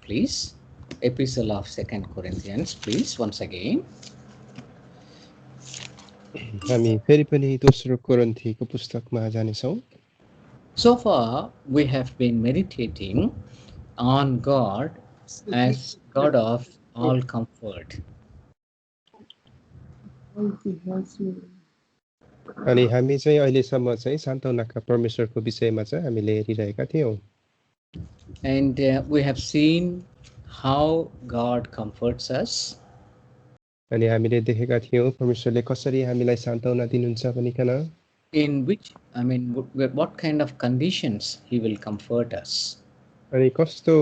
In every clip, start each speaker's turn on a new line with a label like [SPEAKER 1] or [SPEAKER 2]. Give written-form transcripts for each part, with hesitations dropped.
[SPEAKER 1] please. Epistle of 2 Corinthians, please, once again.
[SPEAKER 2] हामी फेरि पनि दोस्रो कोरिन्थीको पुस्तकमा जानेछौँ।
[SPEAKER 1] So far, we have been meditating on God as God of all comfort.
[SPEAKER 2] अनि हामी चाहिँ अहिलेसम्म चाहिँ सान्तवनाका परमेश्वरको विषयमा चाहिँ हामीले हेरिरहेका थियौँ।
[SPEAKER 1] And we have seen how God comforts us.
[SPEAKER 2] अनि हामीले देखेका थियौँ परमेश्वरले कसरी हामीलाई सान्तवना दिनुहुन्छ भनिकन।
[SPEAKER 1] In which, what kind of conditions He will comfort us.
[SPEAKER 2] अनि कस्तो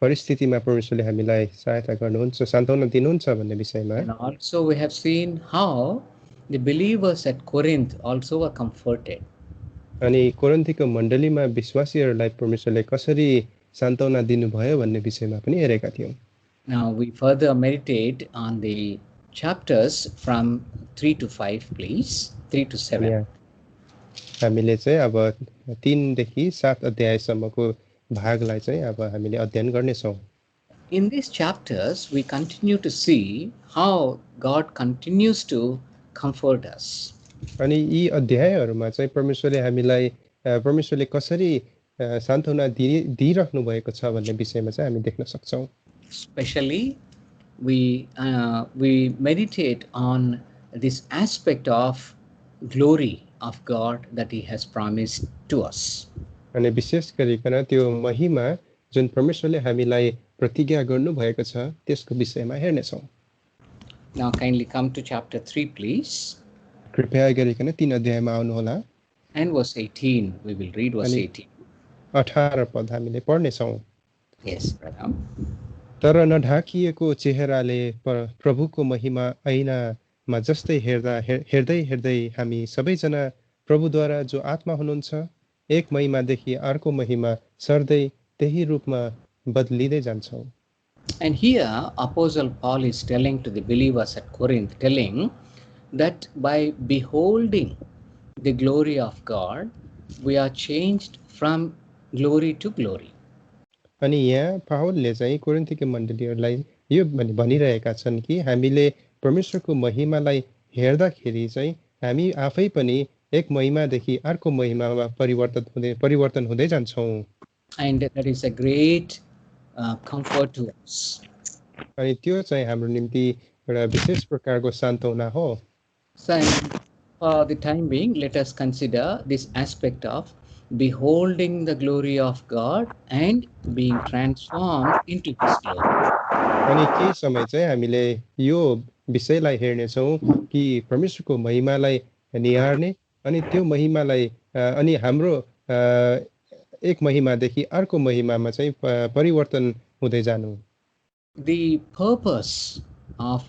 [SPEAKER 2] परिस्थितिमा परमेश्वरले हामीलाई सहायता गर्नुहुन्छ, सान्तवना दिनुहुन्छ भन्ने विषयमा।
[SPEAKER 1] And also we have seen how the believers at Corinth also were comforted.
[SPEAKER 2] अनि कोरिन्थीको मण्डलीमा विश्वासीहरूलाई परमेश्वरले कसरी सान्तवना दिनुभयो भन्ने विषयमा पनि हेरेका थियौँ।
[SPEAKER 1] Now we further meditate on the chapters from 3 to 5, please. 3 to 7.
[SPEAKER 2] हामीले चाहिँ अब 3 देखि 7 अध्यायसम्मको भागलाई चाहिँ अब हामीले अध्ययन गर्नेछौँ।
[SPEAKER 1] In these chapters, we continue to see how God continues to comfort us.
[SPEAKER 2] अनि यी अध्यायहरूमा चाहिँ परमेश्वरले कसरी सान्तवना दिइराख्नु भएको छ भन्ने विषयमा चाहिँ हामी देख्न सक्छौँ।
[SPEAKER 1] Especially, we meditate on this aspect of glory of God that He has promised to us.
[SPEAKER 2] अनि विशेष गरिकन त्यो महिमा जुन परमेश्वरले हामीलाई प्रतिज्ञा गर्नु भएको छ त्यसको विषयमा हेर्नेछौँ।
[SPEAKER 1] Now kindly come to chapter 3, please.
[SPEAKER 2] कृपया गरिकन 3 अध्यायमा आउनु होला।
[SPEAKER 1] And verse 18, we will read verse 18.
[SPEAKER 2] 18 पद हामीले पढ्नेछौँ।
[SPEAKER 1] Yes, brother.
[SPEAKER 2] तर नढाकिएको चेहराले प्रभुको महिमा ऐनामा जस्तै हेर्दै हामी सबैजना प्रभुद्वारा जो आत्मा हुनुहुन्छ एक महिमादेखि अर्को महिमा सर्दै त्यही रूपमा बदलिँदै जान्छौँ।
[SPEAKER 1] And here Apostle Paul is telling to the believers at Corinth, telling that by beholding the glory of God, we are changed from glory to glory.
[SPEAKER 2] अनि यहाँ पावलले चाहिँ कोरिन्थीको मण्डलीहरूलाई यो भनिरहेका छन् कि हामीले परमेश्वरको महिमालाई हेर्दाखेरि चाहिँ हामी आफै पनि एक महिमादेखि अर्को महिमामा परिवर्तन हुँदै जान्छौँ।
[SPEAKER 1] And that is a great comfort to us.
[SPEAKER 2] अनि त्यो चाहिँ हाम्रो निम्ति एउटा विशेष प्रकारको सान्तवना हो।
[SPEAKER 1] So for the time being, let us consider this aspect of beholding the glory of God and being transformed into His glory.
[SPEAKER 2] अनि केही समय चाहिँ हामीले यो विषयलाई हेर्नेछौँ कि परमेश्वरको महिमालाई निहार्ने अनि त्यो महिमालाई अनि हाम्रो एक महिमादेखि अर्को महिमामा चाहिँ परिवर्तन हुँदै जानु।
[SPEAKER 1] The purpose of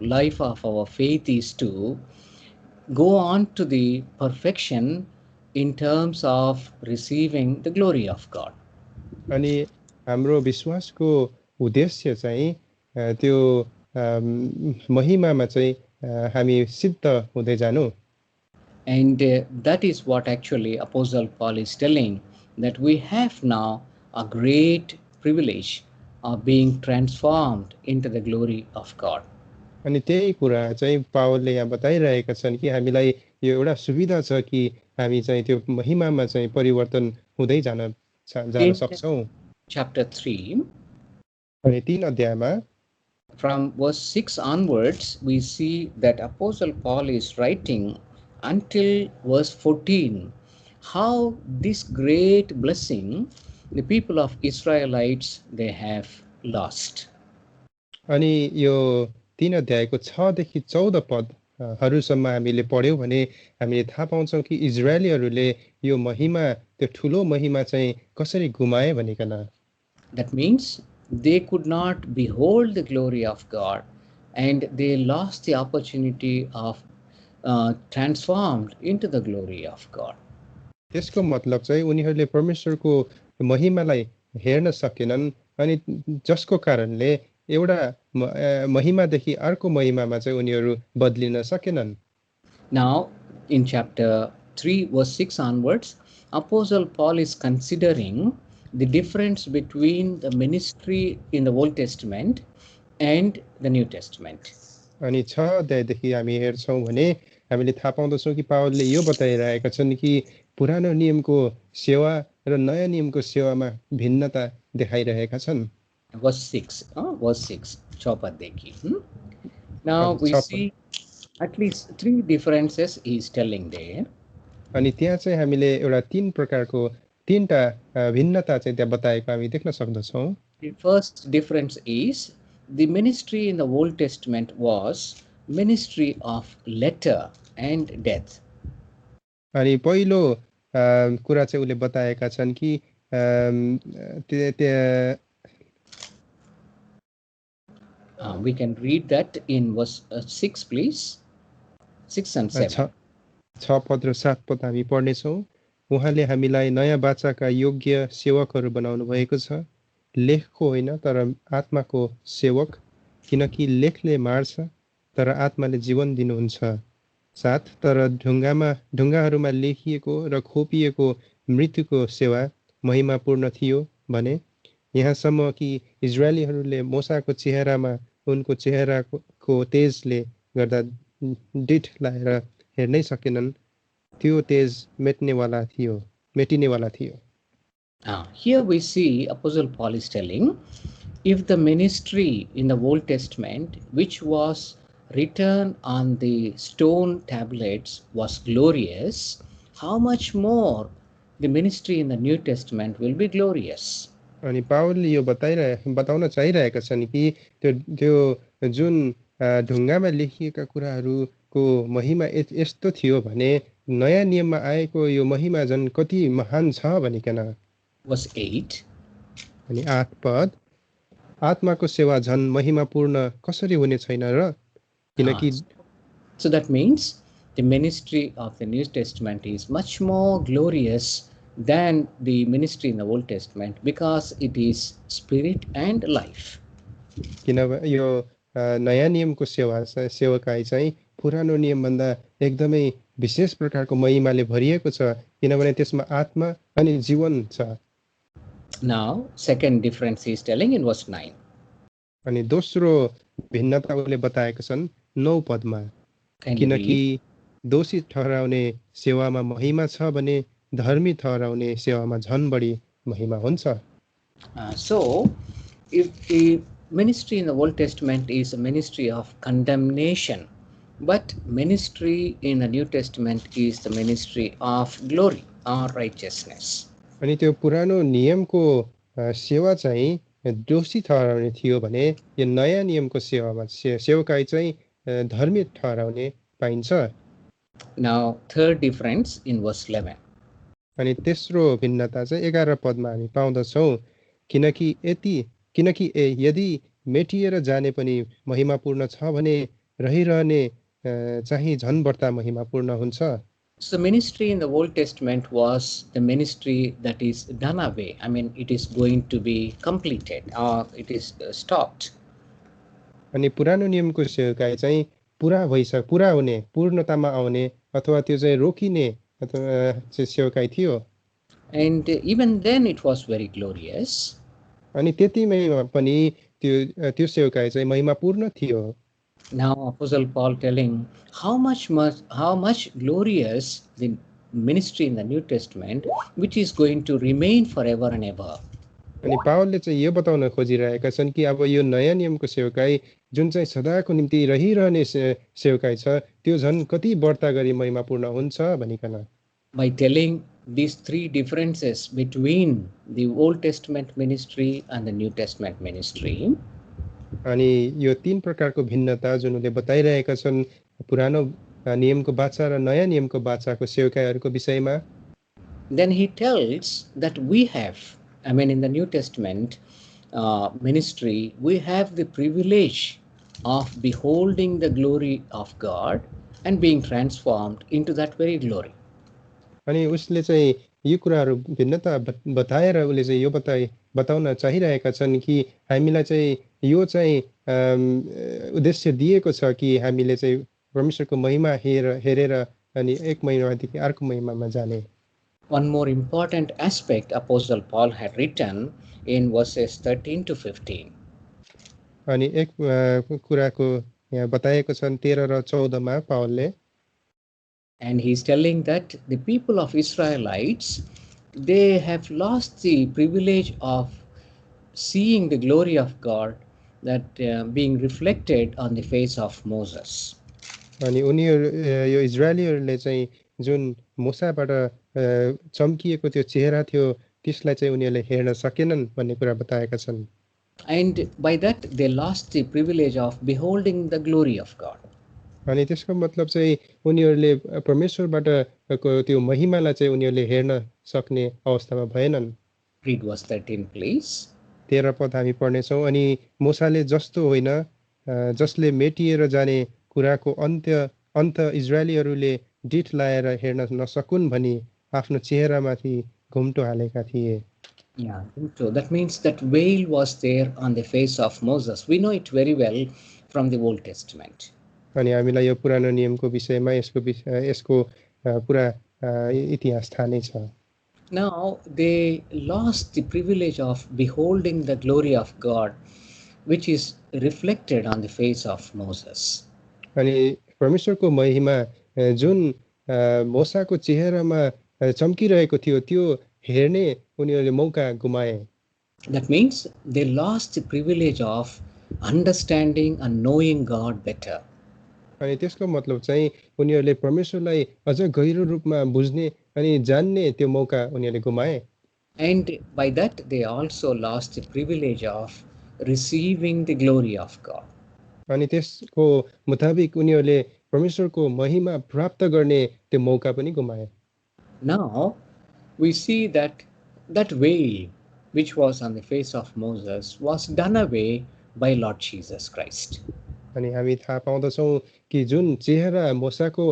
[SPEAKER 1] life of our faith is to go on to the perfection in terms of receiving the glory of God.
[SPEAKER 2] अनि हाम्रो विश्वासको उद्देश्य चाहिँ त्यो महिमामा चाहिँ हामी सिद्ध हुँदै जानु।
[SPEAKER 1] And that is what actually Apostle Paul is telling, that we have now a great privilege of being transformed into the glory of God.
[SPEAKER 2] अनि त्यही कुरा चाहिँ पावलले यहाँ बताइरहेका छन् कि हामीलाई यो एउटा सुविधा छ कि हामी चाहिँ त्यो महिमामा चाहिँ परिवर्तन हुँदै जान सक्छौँ।
[SPEAKER 1] Chapter 3,
[SPEAKER 2] अनि 3 अध्यायमा
[SPEAKER 1] from verse 6 onwards, we see that Apostle Paul is writing until verse 14 how this great blessing the people of Israelites they have lost.
[SPEAKER 2] अनि यो 3 अध्यायको 6 देखि 14 पदहरूसम्म हामीले पढ्यौँ भने हामीले थाहा पाउँछौँ कि इजरायलीहरूले यो महिमा त्यो ठुलो महिमा चाहिँ कसरी गुमाए भनिकन।
[SPEAKER 1] That means they could not behold the glory of God and they lost the opportunity of transformed into the glory of God.
[SPEAKER 2] त्यसको मतलब चाहिँ उनीहरूले परमेश्वरको महिमालाई हेर्न सकेनन् अनि जसको कारणले एउटा महिमादेखि अर्को महिमामा चाहिँ उनीहरू बदलिन सकेनन्।
[SPEAKER 1] Now in chapter 3 verse 6 onwards, Apostle Paul is considering the difference between the ministry in the Old Testament and the New Testament.
[SPEAKER 2] अनि 6 अध्यायदेखि हामी हेर्छौँ भने हामीले थाहा पाउँदछौँ कि पावलले यो बताइरहेका छन् कि पुरानो नियमको सेवा र नयाँ नियमको सेवामा भिन्नता देखाइरहेका छन्।
[SPEAKER 1] Verse 6, verse 6, Chopadeki. Now we see at least 3 differences he is telling there.
[SPEAKER 2] अनि त्यहाँ चाहिँ हामीले एउटा 3 प्रकारको 3टा भिन्नता चाहिँ त्यहाँ बताएको हामी देख्न सक्दछौँ।
[SPEAKER 1] The first difference is the ministry in the Old Testament was ministry of letter and death.
[SPEAKER 2] अनि पहिलो कुरा चाहिँ उले बताएका छन् कि
[SPEAKER 1] we can read that in verse 6 please. 6 and 7.
[SPEAKER 2] 6 पद र 7 पद हामी पढ्नेछौँ। उहाँले हामीलाई नयाँ बाचाका योग्य सेवकहरू बनाउनु भएको छ, लेखको होइन तर आत्माको सेवक, किनकि लेखले मार्छ तर आत्माले जीवन दिनुहुन्छ। 7 तर ढुङ्गाहरूमा लेखिएको र खोपिएको मृत्युको सेवा महिमापूर्ण थियो भने यहाँसम्म कि इजरायलीहरूले मोसाको चेहरामा उनको चेहराको तेजले गर्दा डिठ लाएर हेर्नै सकेनन्, त्यो तेज मेटिनेवाला थियो।
[SPEAKER 1] Here we see Apostle Paul is telling, if the ministry in the Old Testament, which was written on the stone tablets, was glorious, how much more the ministry in the New Testament will be glorious.
[SPEAKER 2] अनि पावलले यो बताउन चाहिरहेका छन् कि त्यो जुन ढुङ्गामा लेखिएका कुराहरूको महिमा यस्तो थियो भने नयाँ नियममा आएको यो महिमा जन कति महान छ भनिकन।
[SPEAKER 1] Verse 8.
[SPEAKER 2] अनि 8 पद, आत्माको सेवा झन महिमापूर्ण कसरी हुने छैन र, किनकि
[SPEAKER 1] So that means the ministry of the New Testament is much more glorious than the ministry in the Old Testament because it is spirit and life.
[SPEAKER 2] किनभने यो नयाँ नियमको सेवकाई चाहिँ पुरानो नियमभन्दा एकदमै विशेष प्रकारको महिमाले भरिएको छ, किनभने त्यसमा आत्मा अनि जीवन छ।
[SPEAKER 1] Now second difference he is telling in verse 9.
[SPEAKER 2] अनि दोस्रो भिन्नता उले बताएका छन् 9 पदमा, किनकि दोषी ठहराउने सेवामा महिमा छ भने धर्मी ठहराउने सेवामा झन बढी महिमा हुन्छ।
[SPEAKER 1] So if the ministry in the Old Testament is a ministry of condemnation, but ministry in the New Testament is the ministry of glory or righteousness.
[SPEAKER 2] अनि त्यो पुरानो नियमको सेवा चाहिँ दोषी ठहराउने थियो भने यो नयाँ नियमको सेवामा सेवकाई चाहिँ धर्मी ठहराउने पाइन्छ।
[SPEAKER 1] Now third difference in verse 11.
[SPEAKER 2] अनि तेस्रो भिन्नता चाहिँ 11 पदमा हामी पाउँदछौँ, किनकि यदि मेटिएर जाने पनि महिमापूर्ण छ भने रहिरहने चाहिँ झन बढ्ता महिमापूर्ण हुन्छ।
[SPEAKER 1] So ministry in the Old Testament was the ministry that is done away. I mean, it is going to be completed or it is stopped.
[SPEAKER 2] अनि पुरानो नियमको सेवकाई चाहिँ पुरा हुने, पूर्णतामा आउने अथवा त्यो चाहिँ रोकिने अथवा सेवकाई थियो।
[SPEAKER 1] And even then it was very glorious.
[SPEAKER 2] अनि त्यतिमै पनि त्यो सेवकाई चाहिँ महिमापूर्ण थियो।
[SPEAKER 1] Now Apostle Paul telling how much glorious the ministry in the New Testament, which is going to remain forever and ever.
[SPEAKER 2] अनि पावलले चाहिँ यो बताउन खोजिरहेका छन् कि अब यो नयाँ नियमको सेवकाई जुन चाहिँ सदाको निम्ति रहिरहने सेवकाई छ त्यो झन् कति बढ्ता गरी महिमापूर्ण हुन्छ भनिकन।
[SPEAKER 1] By telling these 3 differences between the Old Testament ministry and the New Testament ministry.
[SPEAKER 2] अनि यो 3 प्रकारको भिन्नता जुन उले बताइरहेका छन् पुरानो नियमको बाचा र नयाँ नियमको बाचाको सेवकाईहरूको विषयमा।
[SPEAKER 1] Then he tells that we have, I mean in the New Testament ministry, we have the privilege of beholding the glory of God and being transformed into that very glory.
[SPEAKER 2] अनि उसले चाहिँ यो कुराहरू भिन्नता बताएर उले चाहिँ यो बताउन चाहिरहेका छन् कि हामीलाई चाहिँ यो चाहिँ उद्देश्य दिएको छ कि हामीले चाहिँ परमेश्वरको महिमा हेरेर अनि एक महिमादेखि अर्को महिमामा जाने।
[SPEAKER 1] One more important aspect Apostle Paul had written in verses 13 to 15.
[SPEAKER 2] अनि एक कुराको यहाँ बताएको छन् 13 र 14 मा पावलले
[SPEAKER 1] And he's telling that the people of Israelites, they have lost the privilege of seeing the glory of God that being reflected on the face of Moses.
[SPEAKER 2] अनि उनीहरू यो इजरायलीहरूले चाहिँ जुन मूसाबाट चम्किएको त्यो चेहरा थियो त्यसलाई चाहिँ उनीहरूले हेर्न सकेनन् भन्ने कुरा बताएका छन्
[SPEAKER 1] And by that they lost the privilege of beholding the glory of God.
[SPEAKER 2] अनि त्यसको मतलब चाहिँ उनीहरूले परमेश्वरबाट त्यो महिमालाई चाहिँ उनीहरूले हेर्न सक्ने अवस्थामा भएनन्
[SPEAKER 1] Read verse 13, please.
[SPEAKER 2] 13 पद हामी पढ्नेछौँ अनि मूसाले जस्तो होइन जसले मेटिएर जाने कुराको अन्त इजरायलीहरूले डिठ लाएर हेर्न नसकुन् भनी आफ्नो चेहरामाथि घुम्टो हालेका थिए
[SPEAKER 1] Yeah, so that means that veil was there on the face of Moses. We know it very well from the Old Testament.
[SPEAKER 2] अनि हामीलाई यो पुरानो नियमको विषयमा यसको पुरा इतिहास थाहा नै छ
[SPEAKER 1] Now they lost the privilege of beholding the glory of God, which is reflected on the face of Moses.
[SPEAKER 2] अनि परमेश्वरको महिमा जुन मूसाको चेहरामा चम्किरहेको थियो त्यो हेर्ने उनीहरूले मौका गुमाए
[SPEAKER 1] That means they lost the privilege of understanding and knowing God better.
[SPEAKER 2] अनि त्यसको मतलब चाहिँ उनीहरूले परमेश्वरलाई अझ गहिरो रूपमा बुझ्ने अनि जान्ने त्यो मौका उनीहरूले गुमाए
[SPEAKER 1] And by that they also lost the privilege of receiving the glory of God.
[SPEAKER 2] अनि त्यसको मुताबिक उनीहरूले परमेश्वरको महिमा प्राप्त गर्ने त्यो मौका पनि गुमाए
[SPEAKER 1] Now we see that that veil which was on the face of Moses was done away by Lord Jesus Christ.
[SPEAKER 2] अनि हामी थाहा पाउँदछौँ कि जुन चेहरा मूसाको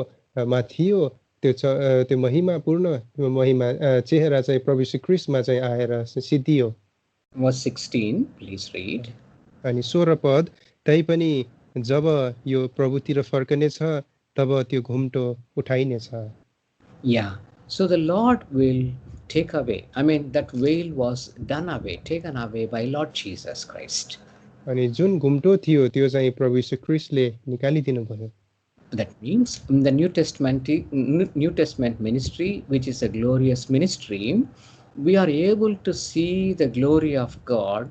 [SPEAKER 2] मा थियो त्यो महिमापूर्ण महिमा चेहरा चाहिँ प्रभु श्री ख्रीष्टमा चाहिँ आएर सिद्धियो
[SPEAKER 1] Verse 16, please read.
[SPEAKER 2] अनि 16 पद तैपनि जब यो प्रभुतिर फर्कनेछ तब त्यो घुम्टो उठाइनेछ
[SPEAKER 1] Yeah, so the Lord will take away. I mean, that veil was done away, taken away by Lord Jesus Christ.
[SPEAKER 2] अनि जुन घुम्टो थियो त्यो चाहिँ प्रभु यीशु ख्रीष्टले निकालिदिनु भयो
[SPEAKER 1] That means in the New Testament ministry, which is a glorious ministry, we are able to see the glory of God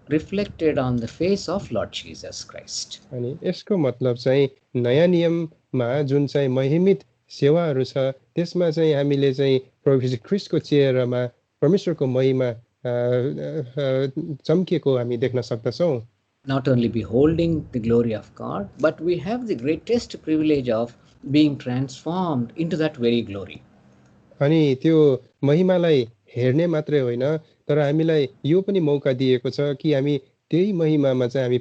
[SPEAKER 1] reflected on the face of Lord Jesus Christ.
[SPEAKER 2] अनि यसको मतलब चाहिँ नयाँ नियममा जुन चाहिँ महिमित सेवाहरू छ त्यसमा चाहिँ हामीले चाहिँ प्रभु यीशु ख्रीष्टको चेहरामा परमेश्वरको महिमा चम्किएको हामी देख्न सक्दछौँ
[SPEAKER 1] Not only beholding the glory of God, but we have the greatest privilege of being transformed into that very glory.
[SPEAKER 2] अनि त्यो महिमालाई हेर्ने मात्रै होइन तर हामीलाई यो पनि मौका दिएको छ कि हामी त्यही महिमामा चाहिँ हामी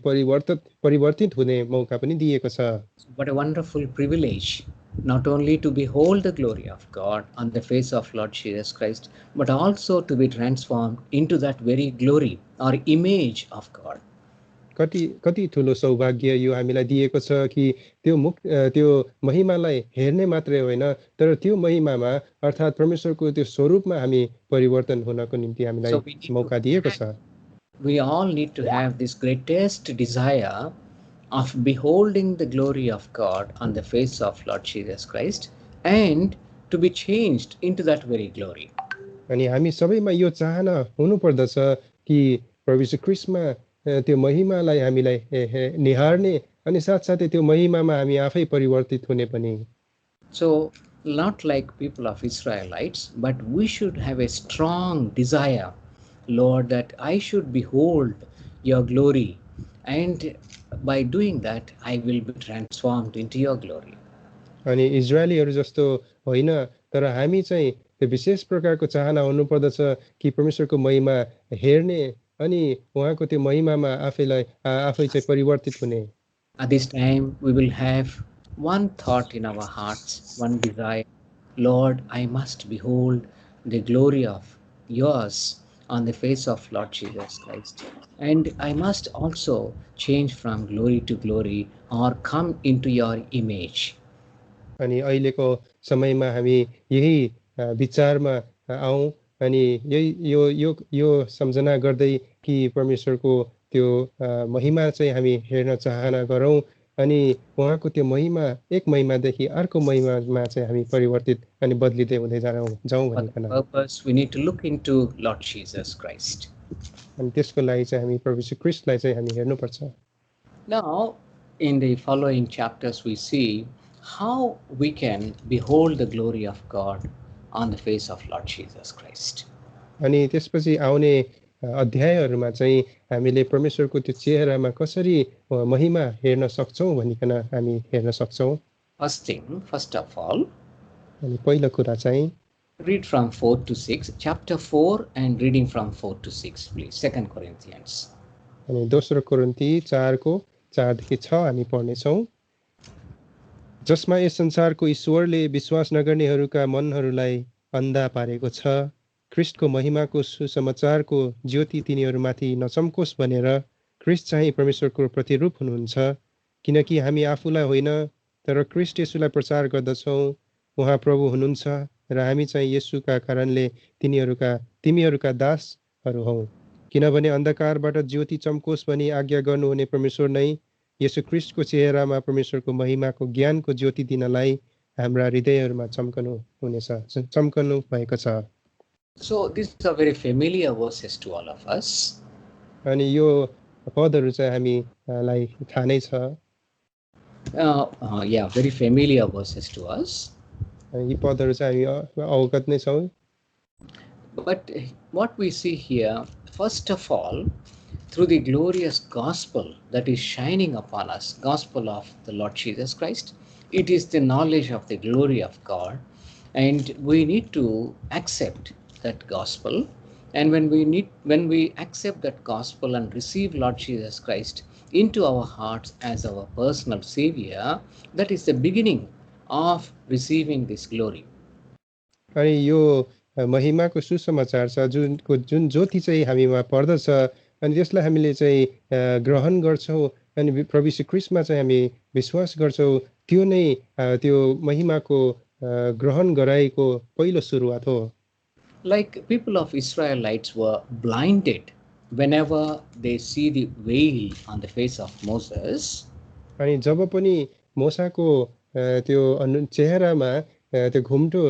[SPEAKER 2] परिवर्तित हुने मौका पनि दिएको छ
[SPEAKER 1] What a wonderful privilege, not only to behold the glory of God on the face of Lord Jesus Christ, but also to be transformed into that very glory or image of God.
[SPEAKER 2] कति ठुलो सौभाग्य यो हामीलाई दिएको छ कि त्यो महिमालाई हेर्ने मात्रै होइन तर त्यो महिमामा अर्थात् परमेश्वरको त्यो स्वरूपमा हामी परिवर्तन हुनको निम्ति हामीलाई मौका दिएको छ
[SPEAKER 1] We all need to have this greatest desire of beholding the glory of God on the face of Lord Jesus Christ and to be changed into that very glory.
[SPEAKER 2] अनि हामी सबैमा यो चाहना हुनुपर्दछ कि प्रभु यीशु ख्रीष्टमा त्यो महिमालाई हामीलाई निहार्ने अनि साथसाथै त्यो महिमामा हामी आफै परिवर्तित हुने पनि
[SPEAKER 1] So not like people of Israelites, but we should have a strong desire, Lord, that I should behold your glory, and by doing that I will be transformed into your glory.
[SPEAKER 2] अनि इजरायलीहरू जस्तो होइन तर हामी चाहिँ त्यो विशेष प्रकारको चाहना हुनुपर्दछ कि परमेश्वरको महिमा हेर्ने अनि उहाँको त्यो महिमामा आफै चाहिँ परिवर्तित हुने
[SPEAKER 1] At this time we will have one thought in our hearts, one desire, Lord, I must behold the glory of yours on the face of Lord Jesus Christ, and I must also change from glory to glory or come into your image.
[SPEAKER 2] अनि अहिलेको समयमा हामी यही विचारमा आउँ अनि यो यो यो सम्झना गर्दै कि परमेश्वरको त्यो महिमा चाहिँ हामी हेर्न चाहना गरौँ अनि उहाँको त्यो महिमा एक महिमादेखि अर्को महिमामा चाहिँ हामी परिवर्तित अनि बदलिँदै हुँदै जाउँ
[SPEAKER 1] For the
[SPEAKER 2] भनिकन
[SPEAKER 1] purpose, we need to look into Lord Jesus Christ.
[SPEAKER 2] अनि त्यसको लागि चाहिँ हामी प्रभु यीशु ख्रीष्टलाई चाहिँ हामी हेर्नुपर्छ
[SPEAKER 1] Now, in the following chapters, we see how we can behold the glory of God on the face of Lord Jesus Christ.
[SPEAKER 2] अनि त्यसपछि आउने अध्यायहरूमा चाहिँ हामीले परमेश्वरको त्यो चेहरामा कसरी महिमा हेर्न सक्छौँ भनिकन हामी हेर्न सक्छौँ
[SPEAKER 1] First of all,
[SPEAKER 2] अनि पहिलो कुरा चाहिँ
[SPEAKER 1] read from 4 to 6, chapter 4 and reading from 4 to 6, please. 2 Corinthians.
[SPEAKER 2] अनि दोस्रो कोरिन्थी 4को 4 देखि 6 हामी पढ्नेछौँ जसमा यस संसारको ईश्वरले विश्वास नगर्नेहरूका मनहरूलाई अन्धा पारेको छ ख्रीष्टको महिमाको सुसमाचारको ज्योति तिनीहरूमाथि नचम्कोस् भनेर ख्रीष्ट चाहिँ परमेश्वरको प्रतिरूप हुनुहुन्छ किनकि हामी आफूलाई होइन तर ख्रीष्ट येशूलाई प्रचार गर्दछौँ उहाँ प्रभु हुनुहुन्छ र हामी चाहिँ येशूका कारणले तिमीहरूका दासहरू हौँ किनभने अन्धकारबाट ज्योति चम्कोस् भनी आज्ञा गर्नुहुने परमेश्वर नै येशू ख्रीष्टको चेहरामा परमेश्वरको महिमाको ज्ञानको ज्योति दिनलाई हाम्रा हृदयहरूमा चम्कनु भएको छ
[SPEAKER 1] So these are very familiar verses to all of us.
[SPEAKER 2] अनि यो पदहरू चाहिँ हामीलाई थाहा नै छ
[SPEAKER 1] Yeah, very familiar verses to us.
[SPEAKER 2] यी पदहरू चाहिँ हामी अवगत नै छौँ
[SPEAKER 1] But what we see here, first of all, through the glorious gospel that is shining upon us, gospel of the Lord Jesus Christ, it is the knowledge of the glory of God, and we need to accept that gospel. And when we accept that gospel and receive Lord Jesus Christ into our hearts as our personal Savior, that is the beginning of receiving this glory.
[SPEAKER 2] अनि यो महिमाको सुसमाचार छ जुन ज्योति चाहिँ हामीमा पर्दछ अनि त्यसलाई हामीले चाहिँ ग्रहण गर्छौँ अनि प्रभु यीशु ख्रीष्टमा चाहिँ हामी विश्वास गर्छौँ त्यो नै त्यो महिमाको ग्रहण गराएको पहिलो सुरुवात हो
[SPEAKER 1] Like people of Israelites were blinded whenever they see the veil on the face of Moses.
[SPEAKER 2] अनि जब पनि मोसाको त्यो चेहरामा त्यो घुम्टो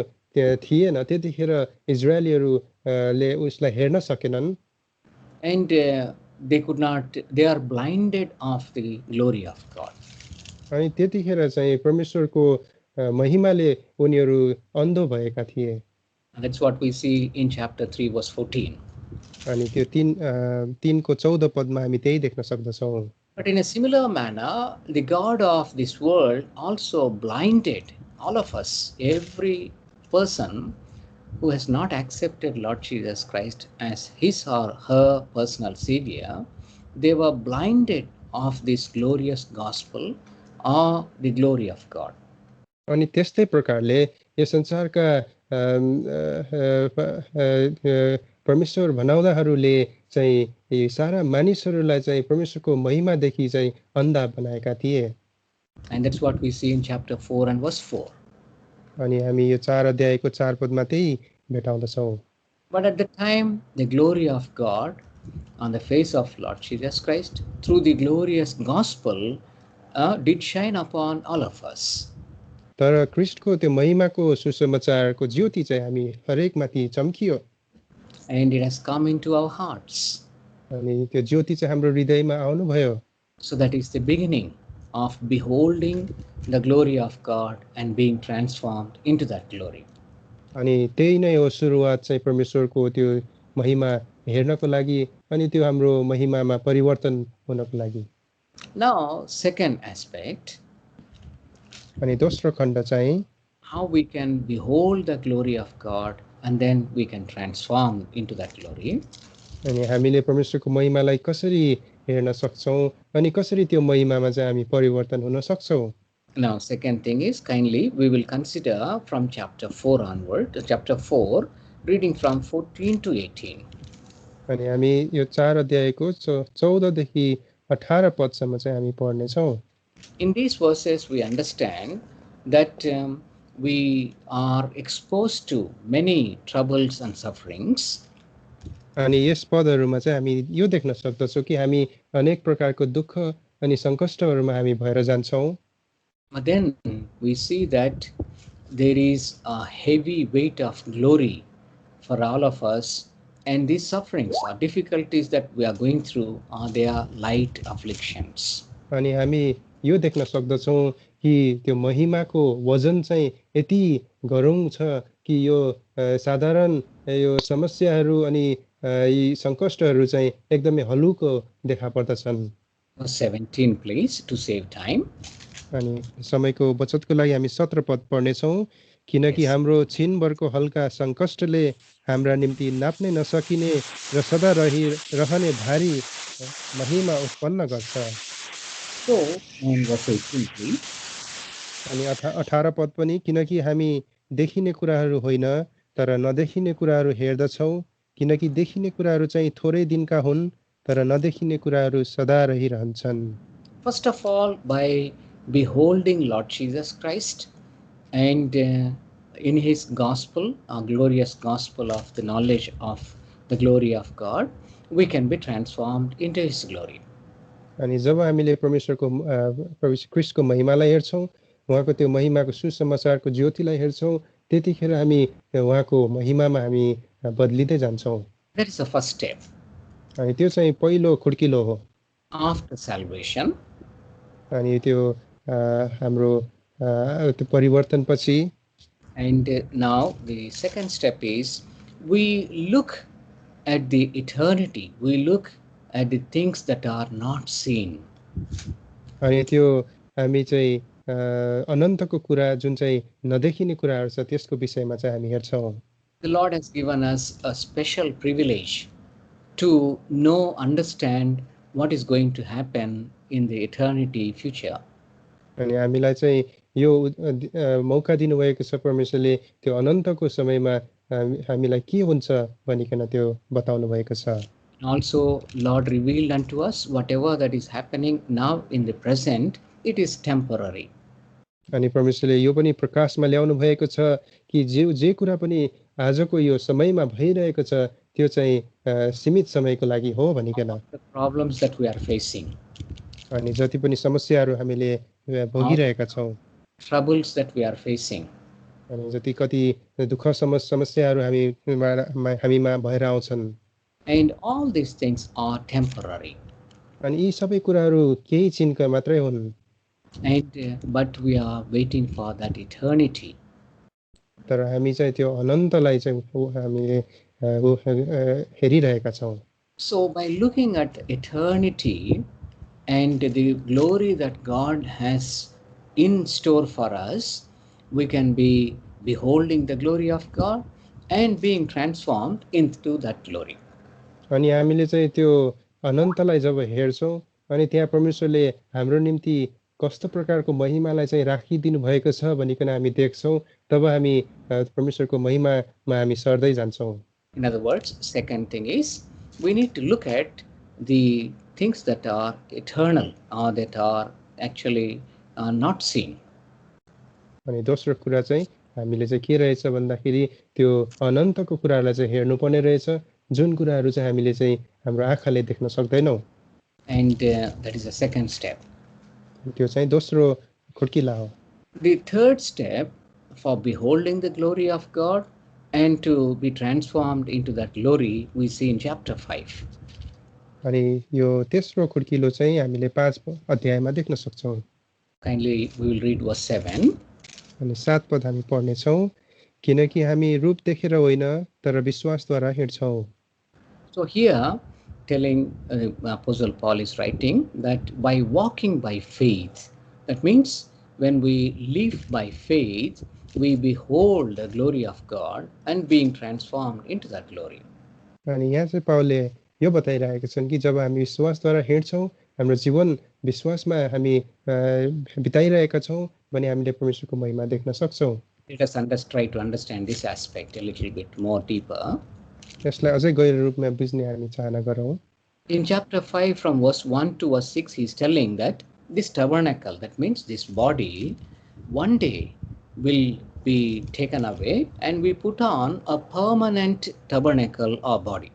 [SPEAKER 2] थिएन त्यतिखेर इजरायलीहरूले उसलाई हेर्न सकेनन्
[SPEAKER 1] And they are blinded of the glory of God.
[SPEAKER 2] अनि त्यतिखेर चाहिँ परमेश्वरको महिमाले उनीहरू अन्धो भएका थिए
[SPEAKER 1] And that's what we see in chapter 3 verse 14.
[SPEAKER 2] अनि त्यो 3 को 14 पदमा हामी त्यही देख्न सक्दछौँ
[SPEAKER 1] But in a similar manner, the God of this world also blinded all of us, every person who has not accepted Lord Jesus Christ as his or her personal Savior. They were blinded of this glorious gospel or the glory of God.
[SPEAKER 2] अनि त्यस्तै प्रकारले यो संसारका परमेश्वर भनाउँदाहरूले चाहिँ यी सारा मानिसहरूलाई चाहिँ परमेश्वरको महिमादेखि चाहिँ अन्धा बनाएका थिए
[SPEAKER 1] And that's what we see in chapter 4 and verse 4.
[SPEAKER 2] अनि हामी यो 4 अध्यायको 4 पदमा त्यही भेटाउँदछौँ
[SPEAKER 1] But at the time, the glory of God on the face of Lord Jesus Christ through the glorious gospel did shine upon all of us.
[SPEAKER 2] तर ख्रीष्टको त्यो महिमाको सुसमाचारको ज्योति चाहिँ हामी हरेकमाथि चम्कियो
[SPEAKER 1] And it has come into our hearts.
[SPEAKER 2] अनि त्यो ज्योति चाहिँ हाम्रो हृदयमा आउनुभयो
[SPEAKER 1] So that is the beginning of beholding the glory of God and being transformed into that glory.
[SPEAKER 2] अनि त्यही नै हो सुरुवात चाहिँ परमेश्वरको त्यो महिमा हेर्नको लागि अनि त्यो हाम्रो महिमामा परिवर्तन हुनको लागि
[SPEAKER 1] Now, second aspect,
[SPEAKER 2] अनि दोस्रो खण्ड चाहिँ
[SPEAKER 1] how we can behold the glory of God and then we can transform into that glory.
[SPEAKER 2] अनि हामीले परमेश्वरको महिमालाई कसरी हेर्न सक्छौं अनि कसरी त्यो महिमामा चाहिँ हामी परिवर्तन हुन सक्छौं
[SPEAKER 1] Now, second thing is, kindly we will consider from chapter 4 onward, chapter 4, reading from 14 to 18.
[SPEAKER 2] अनि हामी यो 4 अध्यायको 14 देखि 18 पदसम्म चाहिँ हामी पढ्ने छौं
[SPEAKER 1] In these verses, we understand that we are exposed to many troubles and sufferings.
[SPEAKER 2] अनि यस पदहरूमा चाहिँ हामी यो देख्न सक्दछौँ कि हामी अनेक प्रकारको दुःख अनि सङ्कष्टहरूमा हामी भएर जान्छौँ।
[SPEAKER 1] But then we see that there is a heavy weight of glory for all of us, and these sufferings or difficulties that we are going through are they are light afflictions.
[SPEAKER 2] अनि हामी यो देख्न सक्दछौँ कि त्यो महिमाको वजन चाहिँ यति गह्रौँ छ कि यो साधारण यो समस्याहरू अनि यी सङ्कष्टहरू चाहिँ एकदमै हलुको देखा पर्दछन्।
[SPEAKER 1] Verse 17, please, to save time.
[SPEAKER 2] अनि समयको बचतको लागि हामी 17 पद पढ्नेछौँ। किनकि हाम्रो छिनभरको हल्का सङ्कष्टले हाम्रा निम्ति नाप्नै नसकिने र सदा रहने भारी महिमा उत्पन्न गर्छ।
[SPEAKER 1] So, on verse 18, please.
[SPEAKER 2] अनि 18 पद पनि किनकि हामी देखिने कुराहरू होइन तर नदेखिने कुराहरू हेर्दछौँ, किनकि देखिने कुराहरू चाहिँ थोरै दिनका हुन् तर नदेखिने कुराहरू सदा रहिरहन्छन्।
[SPEAKER 1] First of all, by beholding Lord Jesus Christ and in his gospel, a glorious gospel of the knowledge of the glory of God, we can be transformed into his glory.
[SPEAKER 2] अनि जब हामीले परमेश्वरको क्रिस्टको महिमालाई हेर्छौँ, उहाँको त्यो महिमाको सुसमाचारको ज्योतिलाई हेर्छौँ, त्यतिखेर हामी उहाँको महिमामा हामी बदलिँदै जान्छौँ।
[SPEAKER 1] That is the first step.
[SPEAKER 2] अनि त्यो चाहिँ पहिलो खुड्किलो हो।
[SPEAKER 1] After salvation,
[SPEAKER 2] अनि त्यो हाम्रो त्यो परिवर्तनपछि
[SPEAKER 1] and now the second step is we look at the eternity, we look at the things that are not seen.
[SPEAKER 2] अनि त्यो हामी चाहिँ अनन्तको कुरा जुन चाहिँ नदेखिने कुराहरू छ त्यसको विषयमा चाहिँ हामी हेर्छौँ।
[SPEAKER 1] The Lord has given us a special privilege to know, understand what is going to happen in the eternity future.
[SPEAKER 2] अनि हामीलाई चाहिँ यो मौका दिनुभएको छ परमेश्वरले त्यो अनन्तको समयमा हामीलाई के हुन्छ भनिकन त्यो बताउनु भएको छ।
[SPEAKER 1] Also, Lord revealed unto us whatever that is happening now in the present, it is temporary.
[SPEAKER 2] अनि परमेश्वरले यो पनि प्रकाशमा ल्याउनु भएको छ कि जे कुरा पनि आजको यो समयमा भइरहेको छ त्यो चाहिँ सीमित समयको लागि हो भनिकन।
[SPEAKER 1] The problems that we are facing,
[SPEAKER 2] अनि जति पनि समस्याहरू हामीले भोगिरहेका छौँ,
[SPEAKER 1] troubles that we are facing,
[SPEAKER 2] अनि जति कति दुःख समस्याहरू हामीमा भएर आउँछन्,
[SPEAKER 1] and all these things are temporary.
[SPEAKER 2] अनि यी सबै कुराहरू केही छिनका मात्रै हुन्।
[SPEAKER 1] And but we are waiting for that eternity.
[SPEAKER 2] तर हामी चाहिँ त्यो अनन्तलाई चाहिँ हामीले हेरिरहेका छौँ।
[SPEAKER 1] So by looking at eternity and the glory that God has in store for us, we can be beholding the glory of God and being transformed into that glory.
[SPEAKER 2] अनि हामीले चाहिँ त्यो अनन्तलाई जब हेर्छौँ अनि त्यहाँ परमेश्वरले हाम्रो निम्ति कस्तो प्रकारको महिमालाई चाहिँ राखिदिनु भएको छ भनिकन हामी देख्छौँ, तब हामी परमेश्वरको महिमामा हामी सर्दै जान्छौँ।
[SPEAKER 1] In other words, second thing is we need to look at the things that are eternal or that are actually not seen.
[SPEAKER 2] अनि दोस्रो कुरा चाहिँ हामीले चाहिँ के रहेछ भन्दाखेरि त्यो अनन्तको कुराहरूलाई चाहिँ हेर्नुपर्ने रहेछ, जुन कुराहरू चाहिँ हामीले चाहिँ हाम्रो आँखाले देख्न सक्दैनौँ।
[SPEAKER 1] And that is the second step.
[SPEAKER 2] त्यो चाहिँ दोस्रो खुड्किला हो।
[SPEAKER 1] The third step for beholding the glory of God and to be transformed into that glory we see in chapter 5.
[SPEAKER 2] अनि यो तेस्रो खुड्किलो चाहिँ हामीले 5 अध्यायमा देख्न सक्छौँ।
[SPEAKER 1] Kindly we will read verse 7.
[SPEAKER 2] अनि 7 पद हामी पढ्नेछौँ। किनकि हामी रूप देखेर होइन तर विश्वासद्वारा हिँड्छौँ।
[SPEAKER 1] So here telling Apostle Paul is writing that by walking by faith, that means when we live by faith, we behold the glory of God and being transformed into that glory.
[SPEAKER 2] अनि यहाँ चाहिँ पावलले यो बताइरहेका छन् कि जब हामी विश्वासद्वारा हिँड्छौँ, हाम्रो जीवन विश्वासमा हामी बिताइरहेका छौँ भने हामीले परमेश्वरको महिमा देख्न सक्छौँ।
[SPEAKER 1] Let us try to understand this aspect a little bit more deeper.
[SPEAKER 2] यसलाई अझै गहिरो रूपमा बुझ्ने हामी चाहना गरौँ।
[SPEAKER 1] In chapter 5 from verse 1 to verse 6 he is telling that this tabernacle, that means this body, one day will be taken away and we put on a permanent tabernacle or body.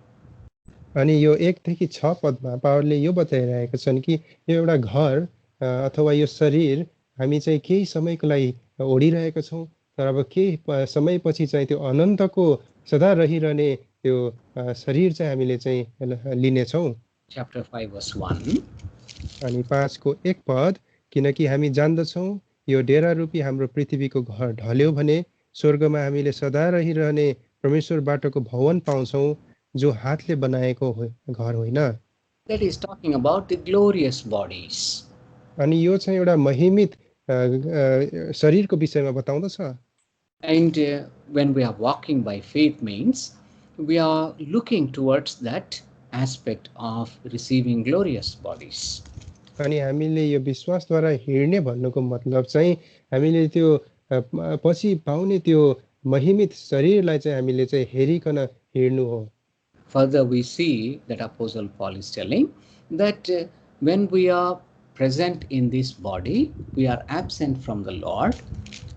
[SPEAKER 2] अनि यो 1 देखि 6 पदमा पावलले यो बताइरहेका छन् कि यो एउटा घर अथवा यो शरीर हामी चाहिँ केही समयको लागि ओढिरहेका छौँ, तर अब केही समयपछि चाहिँ त्यो अनन्तको सदा रहिरहने त्यो शरीर चाहिँ हामीले चाहिँ लिनेछौँ।
[SPEAKER 1] Chapter 5 verse 1.
[SPEAKER 2] अनि 5 को 1 पद, किनकि हामी जान्दछौँ यो डेरा रूपी हाम्रो पृथ्वीको घर ढल्यो भने स्वर्गमा हामीले सदा रहिरहने परमेश्वरबाटको भवन पाउँछौँ, जो हातले बनाएको घर होइन।
[SPEAKER 1] That is talking about the glorious bodies.
[SPEAKER 2] अनि यो चाहिँ एउटा महिमित शरीरको विषयमा बताउँदछ।
[SPEAKER 1] And when we are walking by faith means we are looking towards that aspect of receiving glorious bodies.
[SPEAKER 2] अनि हामीले यो विश्वासद्वारा हिँड्ने भन्नुको मतलब चाहिँ हामीले त्यो पछि पाउने त्यो महिमित शरीरलाई चाहिँ हामीले चाहिँ हेरिकन हिँड्नु हो।
[SPEAKER 1] Further we see that Apostle Paul is telling that when we are present in this body, we are absent from the Lord,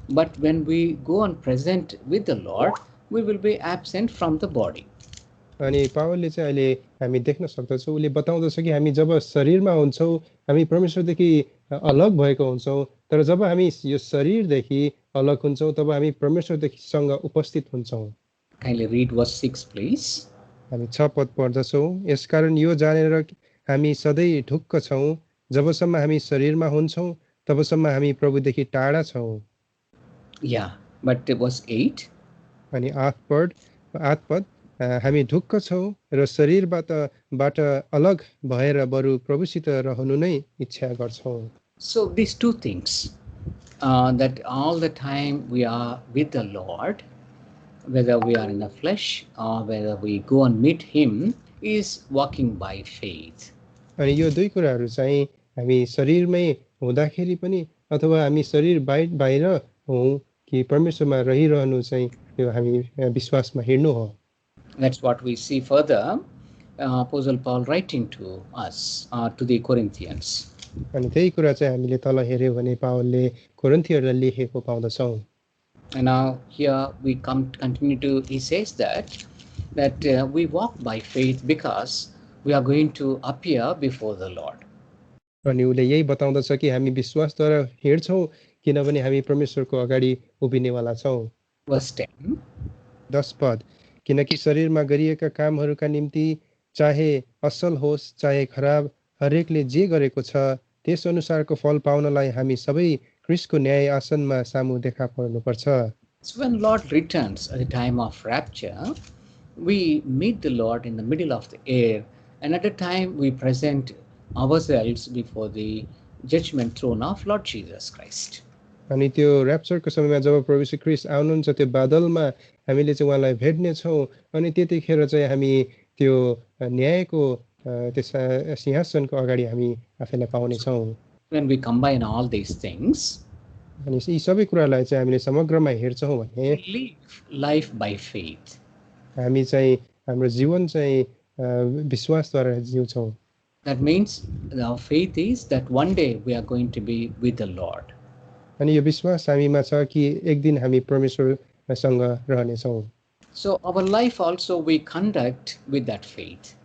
[SPEAKER 1] but when we go on present with the Lord, we will be absent from the body.
[SPEAKER 2] अनि पावलले चाहिँ अहिले हामी देख्न सक्दछौँ, उसले बताउँदछ कि हामी जब शरीरमा हुन्छौँ हामी परमेश्वरदेखि अलग भएको हुन्छौँ, तर जब हामी यो शरीरदेखि अलग हुन्छौँ तब हामी परमेश्वरदेखिसँग उपस्थित हुन्छौँ।
[SPEAKER 1] Kindly read verse 6 please.
[SPEAKER 2] हामी 6 पद पढ्दछौँ। यसकारण यो जानेर हामी सधैँ ढुक्क छौँ, जबसम्म हामी शरीरमा हुन्छौँ तबसम्म हामी प्रभुदेखि टाढा छौँ।
[SPEAKER 1] Yeah, but verse 8.
[SPEAKER 2] अनि 8 पद, हामी ढुक्क छौँ र शरीरबाट अलग भएर बरु प्रभुसित रहनु नै इच्छा गर्छौँ।
[SPEAKER 1] So these two things, that all the time we are with the Lord, whether we are in the flesh or whether we go and meet him, is walking by faith.
[SPEAKER 2] अनि यो दुई कुराहरू चाहिँ हामी शरीरमै हुँदाखेरि पनि अथवा हामी शरीर बाहिर हौँ कि परमेश्वरमा रहिरहनु चाहिँ यो हामी विश्वासमा हिँड्नु हो।
[SPEAKER 1] That's what we see further, Apostle Paul writing to us, to the Corinthians.
[SPEAKER 2] अनि त्यही कुरा चाहिँ हामीले तल हेर्यो भने पावलले कोरिन्थीहरूलाई लेखेको पाउँदछौँ।
[SPEAKER 1] And now here we continue to, he says that we walk by faith because we are going to appear before the Lord.
[SPEAKER 2] अनि उले यही बताउँदछ कि हामी विश्वासद्वारा हिँड्छौँ किनभने हामी परमेश्वरको अगाडि उभिनेवाला छौँ।
[SPEAKER 1] Verse 10.
[SPEAKER 2] 10 पद, किनकि शरीरमा गरिएका कामहरूका निम्ति चाहे असल होस् चाहे खराब हरेकले जे गरेको छ त्यस अनुसारको फल पाउनलाई हामी सबै क्रिस्टको न्याय आसनमा सामु देखा पर्नुपर्छ।
[SPEAKER 1] So when Lord returns at the time of rapture, we meet the Lord in the middle of the air, and at the time we present ourselves before the judgment throne of Lord Jesus Christ.
[SPEAKER 2] अनि त्यो र्याप्चरको समयमा जब प्रभु श्री ख्रीष्ट आउनुहुन्छ त्यो बादलमा हामीले चाहिँ उहाँलाई भेट्ने छौँ अनि त्यतिखेर चाहिँ हामी त्यो न्यायको त्यस सिंहासनको अगाडि हामी आफैलाई पाउने छौँ।
[SPEAKER 1] When we combine all these things,
[SPEAKER 2] अनि यी सबै कुरालाई चाहिँ हामीले समग्रमा हेर्छौँ भने
[SPEAKER 1] we live life by faith.
[SPEAKER 2] हामी चाहिँ हाम्रो जीवन चाहिँ विश्वासद्वारा जिउँछौँ।
[SPEAKER 1] That means our faith is that one day we are going to be with the Lord.
[SPEAKER 2] अनि यो विश्वास हामीमा छ कि एक दिन हामी परमेश्वरसँग रहनेछौँ।
[SPEAKER 1] So our life also we conduct with that faith.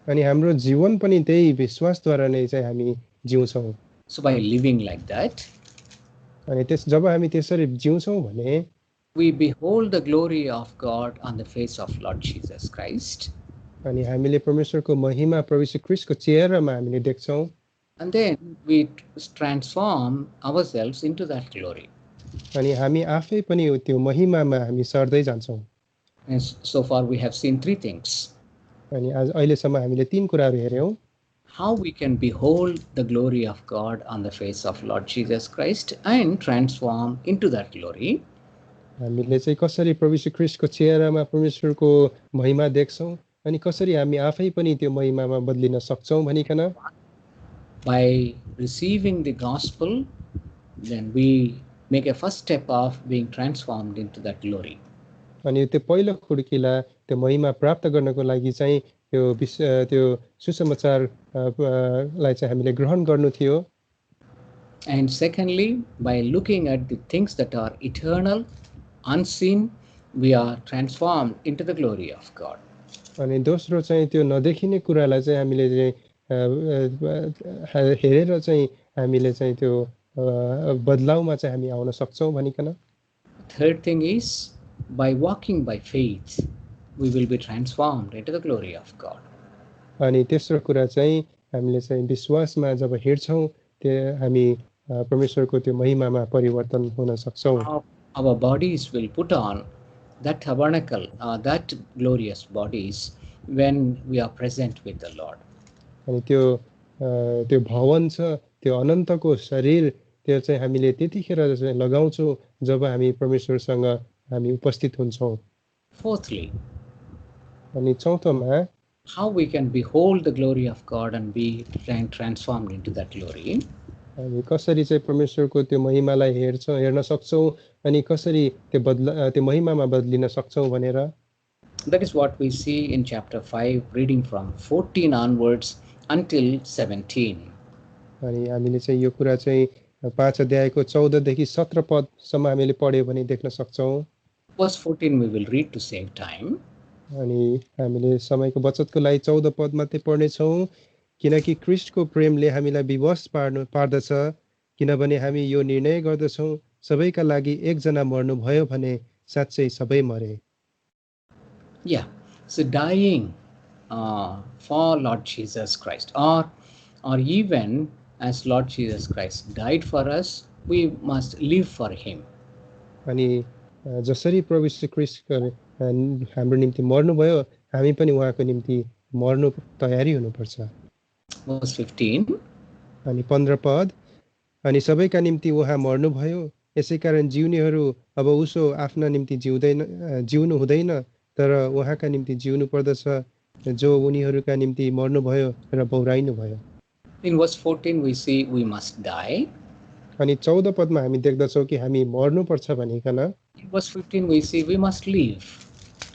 [SPEAKER 2] अनि हाम्रो जीवन पनि त्यही विश्वासद्वारा नै चाहिँ हामी जिउँछौँ।
[SPEAKER 1] So by living like that,
[SPEAKER 2] अनि जब हामी त्यसरी जिउँछौँ भने
[SPEAKER 1] we behold the glory of God on the face of Lord Jesus Christ.
[SPEAKER 2] अनि हामीले परमेश्वरको महिमा प्रभु श्री ख्रीष्टको चेहरामा हामीले देख्छौँ।
[SPEAKER 1] And then we transform ourselves into that glory.
[SPEAKER 2] अनि हामी आफै पनि त्यो महिमामा हामी सर्दै जान्छौँ।
[SPEAKER 1] And so far we have seen three things.
[SPEAKER 2] अनि आज अहिलेसम्म हामीले 3 कुराहरू हेर्यौँ।
[SPEAKER 1] How we can behold the glory of God on the face of Lord Jesus Christ and transform into that glory.
[SPEAKER 2] हामीले चाहिँ कसरी प्रभु श्री ख्रीष्टको चेहरामा परमेश्वरको महिमा देख्छौँ अनि कसरी हामी आफै पनि त्यो महिमामा बदलिन सक्छौँ भनिकन
[SPEAKER 1] By receiving the gospel, then we make a first step of being transformed into that glory.
[SPEAKER 2] अनि त्यो पहिलो खुड्किला त्यो महिमा प्राप्त गर्नको लागि चाहिँ त्यो सुसमाचारलाई चाहिँ हामीले ग्रहण गर्नु थियो।
[SPEAKER 1] And secondly, by looking at the things that are eternal unseen, we are transformed into the glory of God.
[SPEAKER 2] अनि दोस्रो चाहिँ त्यो नदेखिने कुरालाई चाहिँ हामीले चाहिँ हेरेर चाहिँ हामीले चाहिँ त्यो बदलाउमा चाहिँ हामी आउन सक्छौँ भनिकन.
[SPEAKER 1] Third thing is, by walking by faith, we will be transformed into the glory of God.
[SPEAKER 2] अनि तेस्रो कुरा चाहिँ हामीले चाहिँ विश्वासमा जब हिँड्छौँ त्यो हामी परमेश्वरको त्यो महिमामा परिवर्तन हुन सक्छौँ.
[SPEAKER 1] Our bodies will put on that tabernacle, that glorious bodies when we are present with the Lord.
[SPEAKER 2] अनि त्यो भवन छ, त्यो अनन्तको शरीर, त्यो चाहिँ हामीले त्यतिखेर चाहिँ लगाउँछौँ जब हामी परमेश्वरसँग हामी उपस्थित हुन्छौँ.
[SPEAKER 1] Fourthly,
[SPEAKER 2] अनि चौथोमा,
[SPEAKER 1] how we can behold the glory of God and be transformed into that glory.
[SPEAKER 2] हामी कसरी चाहिँ परमेश्वरको त्यो महिमालाई हेर्न सक्छौँ अनि कसरी त्यो महिमामा बदलिन सक्छौँ भनेर.
[SPEAKER 1] That is what we see in chapter 5, reading from 14 onwards until 17.
[SPEAKER 2] अनि हामीले चाहिँ यो कुरा चाहिँ 5 अध्यायको 14 देखि 17 पदसम्म हामीले पढ्यो भने देख्न सक्छौँ.
[SPEAKER 1] Verse 14 we will read to save time.
[SPEAKER 2] अनि हामीले समयको बचतको लागि 14 पद मात्रै पढ्नेछौँ, किनकि ख्रीष्टको प्रेमले हामीलाई विवश पार्दछ, किनभने हामी यो निर्णय गर्दछौँ सबैका लागि एकजना मर्नुभयो भने साँच्चै सबै मरे.
[SPEAKER 1] Yeah, so dying for Lord Jesus Christ, or even as Lord Jesus Christ died for us, we must live for him.
[SPEAKER 2] अनि जसरी प्रभु यीशु ख्रीष्ट हाम्रो निम्ति मर्नुभयो, हामी पनि उहाँको निम्ति मर्नु तयारी हुनुपर्छ.
[SPEAKER 1] Verse 15.
[SPEAKER 2] अनि 15 पद, अनि सबैका निम्ति उहाँ मर्नुभयो, यसैकारण जिउनेहरू अब उसो आफ्ना निम्ति जिउनु हुँदैन, तर उहाँका निम्ति जिउनु पर्दछ जो उनीहरूका निम्ति मर्नुभयो र बौराइनु भयो.
[SPEAKER 1] In verse 14 we see we must die.
[SPEAKER 2] अनि 14 पदमा हामी देख्दछौँ कि हामी मर्नु पर्छ भनिकन.
[SPEAKER 1] In verse 15 we see we must live.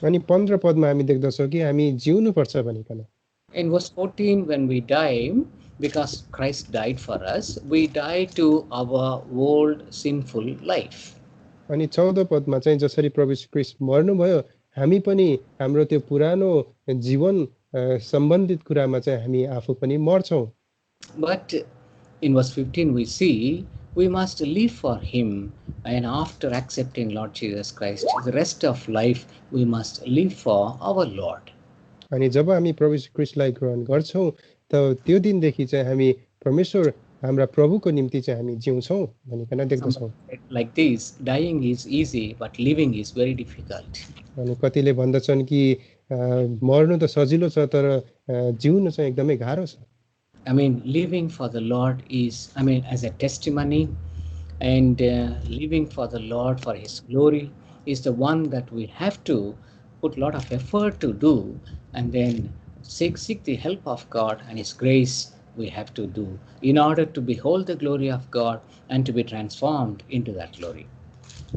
[SPEAKER 2] अनि 15 पदमा हामी देख्दछौँ कि हामी जिउनु पर्छ भनिकन.
[SPEAKER 1] In verse 14 when we die, because Christ died for us, we die to our old sinful life.
[SPEAKER 2] अनि 14 पदमा चाहिँ जसरी प्रभु यीशु ख्रीष्ट मर्नुभयो, हामी पनि हाम्रो त्यो पुरानो जीवन सम्बन्धित कुरामा चाहिँ हामी आफू पनि मर्छौँ.
[SPEAKER 1] But in verse 15 we see we must live for him, and after accepting Lord Jesus Christ, the rest of life we must live for our Lord.
[SPEAKER 2] अनि जब हामी प्रभु यीशु ख्रीष्टलाई ग्रहण गर्छौँ त त्यो दिनदेखि चाहिँ हामी परमेश्वर हाम्रा प्रभुको निम्ति चाहिँ हामी जिउँछौँ भनिकन देख्दछौँ.
[SPEAKER 1] Like this, dying is easy but living is very difficult.
[SPEAKER 2] अनि कतिले भन्दछन् कि मर्नु त सजिलो छ तर जिउनु चाहिँ एकदमै गाह्रो छ.
[SPEAKER 1] I mean, living for the Lord is, as a testimony, and living for the Lord for his glory is the one that we have to put a lot of effort to do, and then seek the help of God and his grace we have to do in order to behold the glory of God and to be transformed into that glory.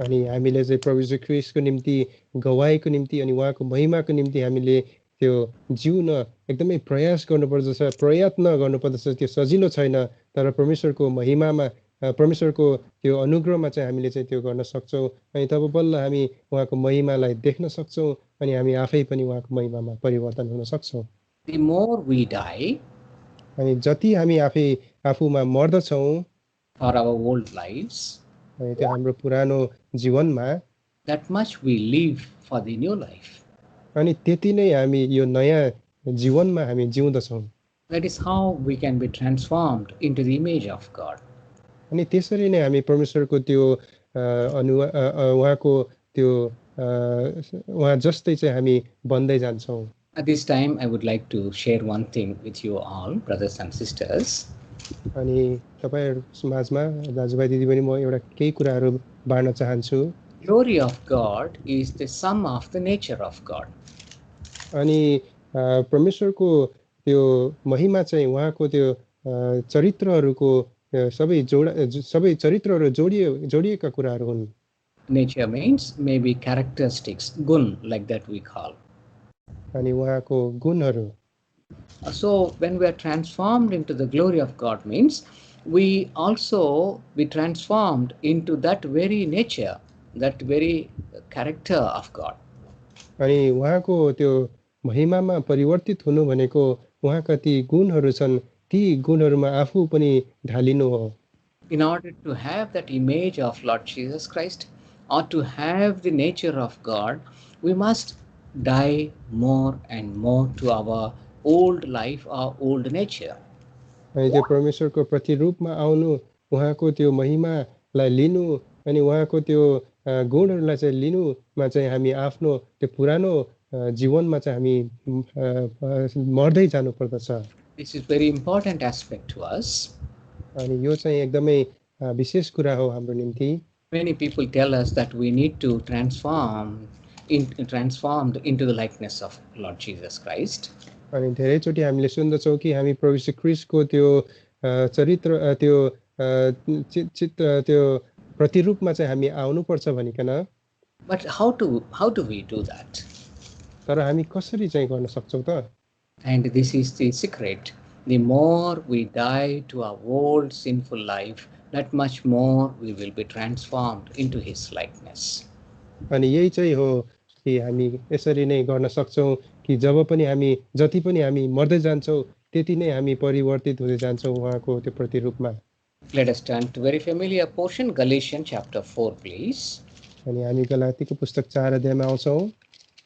[SPEAKER 2] अनि हामीले चाहिँ प्रभु यीशु ख्रीष्टको निम्ति गवाईको निम्ति अनि उहाँको महिमाको निम्ति हामीले त्यो जिउन एकदमै प्रयास गर्नुपर्दछ, प्रयत्न गर्नुपर्दछ. त्यो सजिलो छैन, तर परमेश्वरको महिमामा, परमेश्वरको त्यो अनुग्रहमा चाहिँ हामीले चाहिँ त्यो गर्न सक्छौँ. अनि तब बल्ल हामी उहाँको महिमालाई देख्न सक्छौँ अनि हामी आफै पनि उहाँको महिमामा परिवर्तन हुन सक्छौँ.
[SPEAKER 1] The more we die,
[SPEAKER 2] अनि जति हामी आफूमा मर्दछौँ
[SPEAKER 1] for our old lives,
[SPEAKER 2] अनि त्यो हाम्रो पुरानो जीवनमा,
[SPEAKER 1] that much we live for the new life.
[SPEAKER 2] अनि त्यति नै हामी यो नयाँ जीवनमा हामी जिउँदछौँ.
[SPEAKER 1] That is how we can be transformed into the image of God.
[SPEAKER 2] अनि त्यसरी नै हामी परमेश्वरको त्यो उहाँको त्यो उहाँ जस्तै चाहिँ हामी बन्दै जान्छौँ.
[SPEAKER 1] At this time, I would like to share one thing with you all, brothers and sisters.
[SPEAKER 2] अनि तपाईहरु समाजमा दाजुभाइ दिदीबहिनी म एउटा केही कुराहरू बाँड्न चाहन्छु.
[SPEAKER 1] Glory of God is the sum of the nature of God.
[SPEAKER 2] अनि परमेश्वरको त्यो महिमा चाहिँ उहाँको त्यो चरित्रहरूको सबै चरित्रहरू जोडिएका कुराहरू हुन्.
[SPEAKER 1] Nature means maybe characteristics, gun, like that we call.
[SPEAKER 2] अनि उहाँको गुणहरू.
[SPEAKER 1] So when we are transformed into the glory of God means we also be transformed into that very nature, that very character of God.
[SPEAKER 2] अनि उहाँको त्यो महिमामा परिवर्तित हुनु भनेको उहाँका ती गुणहरू छन्, ती गुणहरूमा आफू पनि ढालिनु हो।
[SPEAKER 1] In order to have that image of Lord Jesus Christ, or to have the nature of God, we must die more and more to our old life, our old nature.
[SPEAKER 2] अनि त्यो परमेश्वरको प्रतिरूपमा आउनु, उहाँको त्यो महिमालाई लिनु अनि उहाँको त्यो गुणहरूलाई चाहिँ लिनुमा चाहिँ हामी आफ्नो त्यो पुरानो जीवनमा चाहिँ हामी मर्दै जानु पर्दछ।
[SPEAKER 1] This is very important aspect to us.
[SPEAKER 2] अनि यो चाहिँ एकदमै विशेष कुरा हो हाम्रो निम्ति।
[SPEAKER 1] Many people tell us that we need to transformed into the likeness of Lord Jesus Christ.
[SPEAKER 2] अनि धेरैचोटि हामीले सुन्दछौँ कि हामी प्रभु यीशु ख्रीष्टको त्यो चरित्र त्यो चित्र त्यो प्रतिरूपमा चाहिँ हामी आउनुपर्छ भनिकन।
[SPEAKER 1] But how do we do that?
[SPEAKER 2] तर हामी कसरी चाहिँ गर्न सक्छौँ त?
[SPEAKER 1] And this is the secret. The more we die to our old sinful life, that much more we will be transformed into his likeness.
[SPEAKER 2] अनि यही चाहिँ हो कि हामी यसरी नै गर्न सक्छौँ कि जब पनि हामी जति पनि हामी मर्दै जान्छौँ त्यति नै हामी परिवर्तित हुँदै जान्छौँ उहाँको त्यो प्रतिरूपमा।
[SPEAKER 1] Let us turn to very familiar portion, Galatians chapter 4, please.
[SPEAKER 2] अनि हामी गलातीको पुस्तक 4 अध्यायमा आउँछौँ।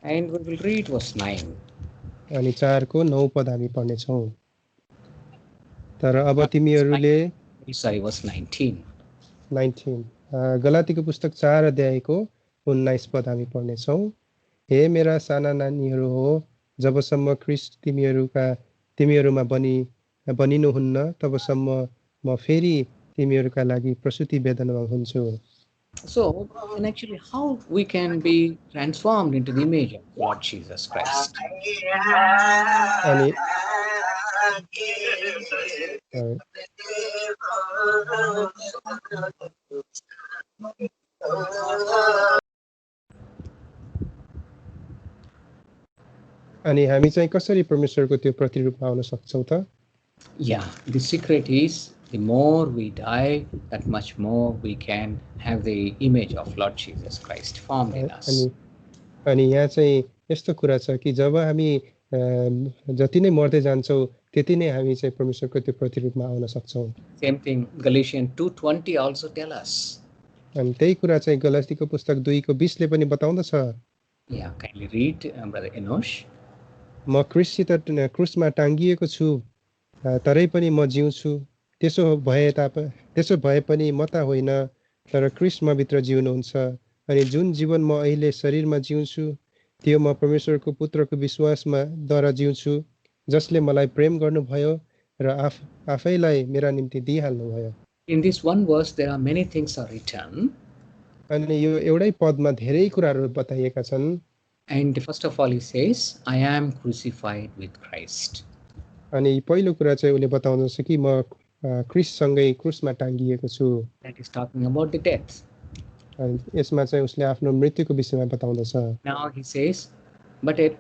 [SPEAKER 1] And we will read verse 9.
[SPEAKER 2] अनि 4 को 9 पद हामी पढ्ने छौँ। तर अब तिमीहरूले
[SPEAKER 1] Sorry, verse 19.
[SPEAKER 2] 19 गलातीको पुस्तक 4 अध्यायको 19 पद हामी पढ्ने छौँ। हे मेरा साना नानीहरू हो, जबसम्म ख्रीष्ट तिमीहरूमा बनिनुहुन्न तबसम्म म फेरि तिमीहरूका लागि प्रसूति वेदनामा हुन्छु।
[SPEAKER 1] So, and actually, how we can be transformed into the image of Lord Jesus Christ?
[SPEAKER 2] अनि अनि हामी चाहिँ कसरी परमेश्वरको त्यो प्रतिरूपमा आउन सक्छौँ त?
[SPEAKER 1] Yeah, the secret is the more we die, that much more we can have the image of Lord Jesus Christ formed in us.
[SPEAKER 2] अनि यहाँ चाहिँ यस्तो कुरा छ कि जब हामी जति नै मर्दै जान्छौँ त्यति नै हामी चाहिँ परमेश्वरको त्यो प्रतिरूपमा आउन सक्छौँ।
[SPEAKER 1] Same thing, Galatians 2:20 also tell us.
[SPEAKER 2] अनि त्यही कुरा चाहिँ गलातीको पुस्तक 2 को 20 ले पनि बताउँदछ।
[SPEAKER 1] Yeah, kindly read, Brother Enosh.
[SPEAKER 2] म ख्रीष्टसित क्रुसमा टाङ्गिएको छु, तरै पनि म जिउँछु, त्यसो भए पनि म त होइन तर ख्रीष्ट मभित्र जिउनुहुन्छ। अनि जुन जीवन म अहिले शरीरमा जिउँछु त्यो म परमेश्वरको पुत्रको विश्वासमा द्वारा जिउँछु, जसले मलाई प्रेम गर्नुभयो र आफैलाई मेरा निम्ति दिइहाल्नुभयो।
[SPEAKER 1] In this one verse there are many things are written.
[SPEAKER 2] अनि यो एउटै पदमा धेरै कुराहरू बताइएका छन्।
[SPEAKER 1] And first of all he says, I am crucified with Christ.
[SPEAKER 2] अनि पहिलो कुरा चाहिँ उले बताउँदछ कि म ख्रीष्टसँगै क्रुसमा टाङ्गिएको छु।
[SPEAKER 1] That is talking about the death.
[SPEAKER 2] अनि यसमा चाहिँ उसले आफ्नो मृत्युको विषयमा बताउँदछ।
[SPEAKER 1] Now he says, but I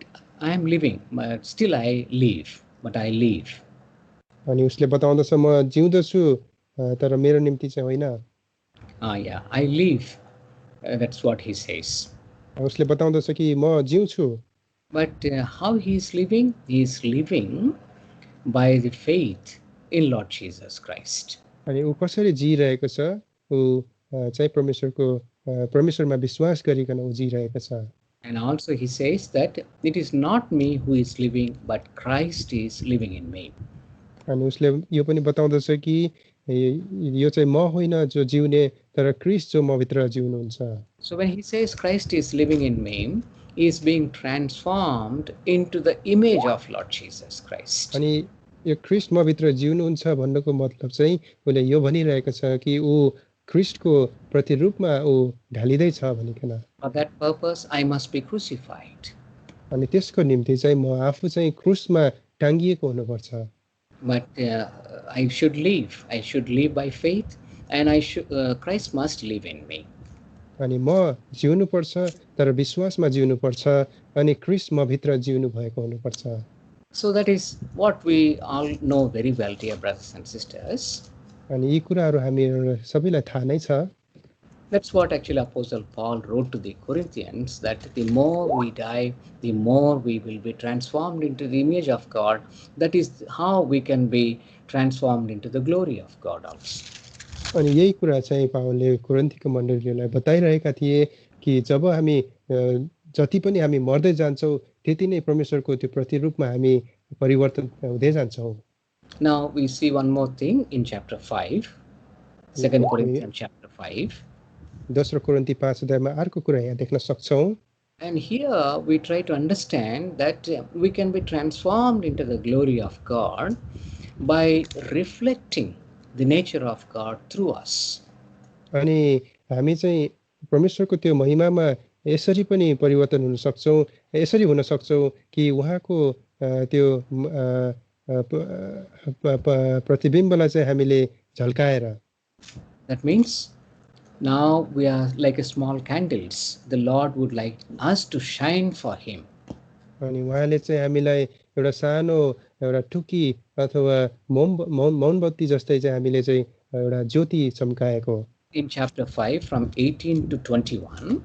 [SPEAKER 1] am living, but still I live, but I live.
[SPEAKER 2] अनि उसले बताउँदछ म जिउँदछु तर मेरो निम्ति चाहिँ होइन।
[SPEAKER 1] Yeah, I live. That's what he says.
[SPEAKER 2] उसले बताउँदछ कि म जिउँछु।
[SPEAKER 1] But how he is living? He is living by the faith in Lord Jesus Christ.
[SPEAKER 2] अनि ऊ कसरी जिरहेको छ? ऊ चाहिँ परमेश्वरमा विश्वास गरिकन ऊ जिरहेको छ।
[SPEAKER 1] And also he says that it is not me who is living, but Christ is living in me.
[SPEAKER 2] अनि उसले यो पनि बताउँदछ कि यो चाहिँ म होइन जो जिउने तर ख्रीष्ट जो मभित्र जिउनुहुन्छ।
[SPEAKER 1] So when he says Christ is living in me, he is being transformed into the image of Lord Jesus Christ.
[SPEAKER 2] अनि यो ख्रीष्ट मभित्र जिउनुहुन्छ भन्नको मतलब चाहिँ उले यो भनिरहेको छ कि ऊ ख्रीष्टको प्रतिरूपमा ऊ ढालिदै छ भनिकन।
[SPEAKER 1] For that purpose I must be crucified.
[SPEAKER 2] अनि त्यसको निम्ति चाहिँ म आफू चाहिँ क्रुसमा टाङ्गिएको हुनुपर्छ।
[SPEAKER 1] But I should live by faith, and Christ must live in me.
[SPEAKER 2] अनि म जिउनु पर्छ तर विश्वासमा जिउनु पर्छ अनि ख्रीष्ट मभित्र जिउनु भएको हुनुपर्छ।
[SPEAKER 1] So that is what we all know very well, dear brothers and sisters.
[SPEAKER 2] अनि यी कुराहरू हामी सबैलाई थाहा नै छ।
[SPEAKER 1] That's what actually Apostle Paul wrote to the Corinthians, that the more we die, the more we will be transformed into the image of God. That is how we can be transformed into the glory of God also.
[SPEAKER 2] अनि यही कुरा चाहिँ पावलले कोरिन्थीको मण्डलीलाई बताइरहेका थिए कि जब हामी जति पनि हामी मर्दै जान्छौँ त्यति नै परमेश्वरको त्यो प्रतिरूपमा हामी परिवर्तन हुँदै जान्छौँ।
[SPEAKER 1] Now we see one more thing in chapter 5, 2 Corinthians chapter 5.
[SPEAKER 2] दोस्रो कोरिन्थी 5 अध्यायमा अर्को कुरा यहाँ देख्न सक्छौँ।
[SPEAKER 1] And here we try to understand that we can be transformed into the glory of God by reflecting the nature of God through us.
[SPEAKER 2] अनि हामी चाहिँ परमेश्वरको त्यो महिमामा यसरी पनि परिवर्तन हुन सक्छौँ, यसरी हुन सक्छौँ कि उहाँको त्यो प्रतिबिम्बलाई चाहिँ हामीले झल्काएर।
[SPEAKER 1] That means now we are like a small candles. The Lord would like us to shine for Him.
[SPEAKER 2] अनि उहाँले चाहिँ हामीलाई एउटा सानो एउटा टुकी अथवा मौनबत्ती जस्तै चाहिँ हामीले चाहिँ एउटा ज्योति चम्काएको।
[SPEAKER 1] In chapter 5 from 18 to 21.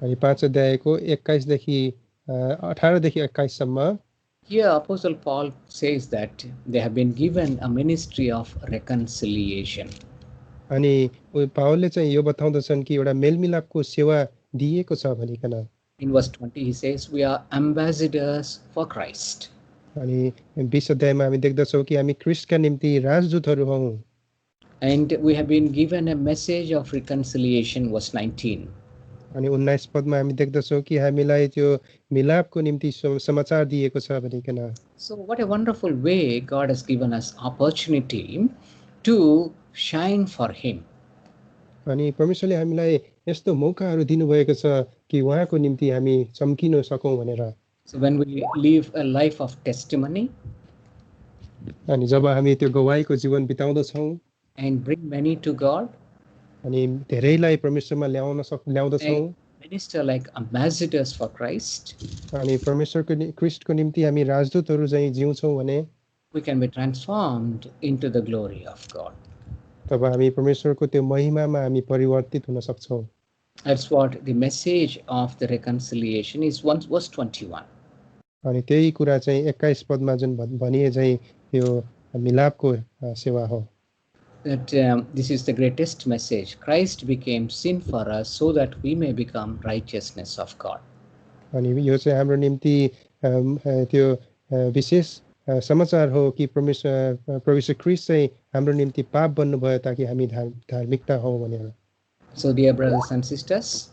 [SPEAKER 2] अनि 5 अध्यायको 21 देखि 18 देखि 21 सम्म।
[SPEAKER 1] Here Apostle Paul says that they have been given a ministry of reconciliation.
[SPEAKER 2] अनि पावलले चाहिँ यो बताउँदछन् कि एउटा मेलमिलापको सेवा दिएको छ भनिकन।
[SPEAKER 1] In verse 20 he says we are ambassadors for Christ.
[SPEAKER 2] अनि 20 अध्यायमा हामी देख्दछौँ कि हामी ख्रीष्टका निम्ति राजदूतहरू हौं।
[SPEAKER 1] And we have been given a message of reconciliation, verse 19.
[SPEAKER 2] अनि 19 पदमा हामी देख्दछौँ कि हामीलाई त्यो मिलापको निम्ति समाचार दिएको छ भनिकन।
[SPEAKER 1] So what a wonderful way God has given us opportunity to shine for Him.
[SPEAKER 2] अनि परमेश्वरले हामीलाई यस्तो मौकाहरू दिनुभएको छ कि उहाँको निम्ति हामी चम्किन सकौं भनेर।
[SPEAKER 1] So when we live a life of testimony
[SPEAKER 2] अनि जब हामी त्यो गवाहीको जीवन बिताउँदछौं
[SPEAKER 1] and bring many to God,
[SPEAKER 2] अनि धेरैलाई परमेश्वरमा ल्याउँदछौं,
[SPEAKER 1] minister like ambassadors for Christ,
[SPEAKER 2] अनि परमेश्वरको ख्रीष्टको निम्ति हामी राजदूतहरू चाहिँ जिउँछौं भने
[SPEAKER 1] we can be transformed into the glory of God.
[SPEAKER 2] तब हामी परमेश्वरको त्यो महिमामा हामी परिवर्तित हुन सक्छौं।
[SPEAKER 1] That's what the message of the reconciliation is, verse 21.
[SPEAKER 2] अनि त्यही कुरा चाहिँ 21 पदमा जुन भनिए चाहिँ यो मिलापको सेवा हो।
[SPEAKER 1] That this is the greatest message. Christ became sin for us so that we may become righteousness of God.
[SPEAKER 2] अनि यो चाहिँ हाम्रो निम्ति त्यो विशेष समाचार हो कि परमेश्वर ख्रीष्ट चाहिँ हाम्रो निम्ति पाप बन्नुभयो ताकि हामी धार्मिकता हौं भनेर।
[SPEAKER 1] So dear brothers and sisters,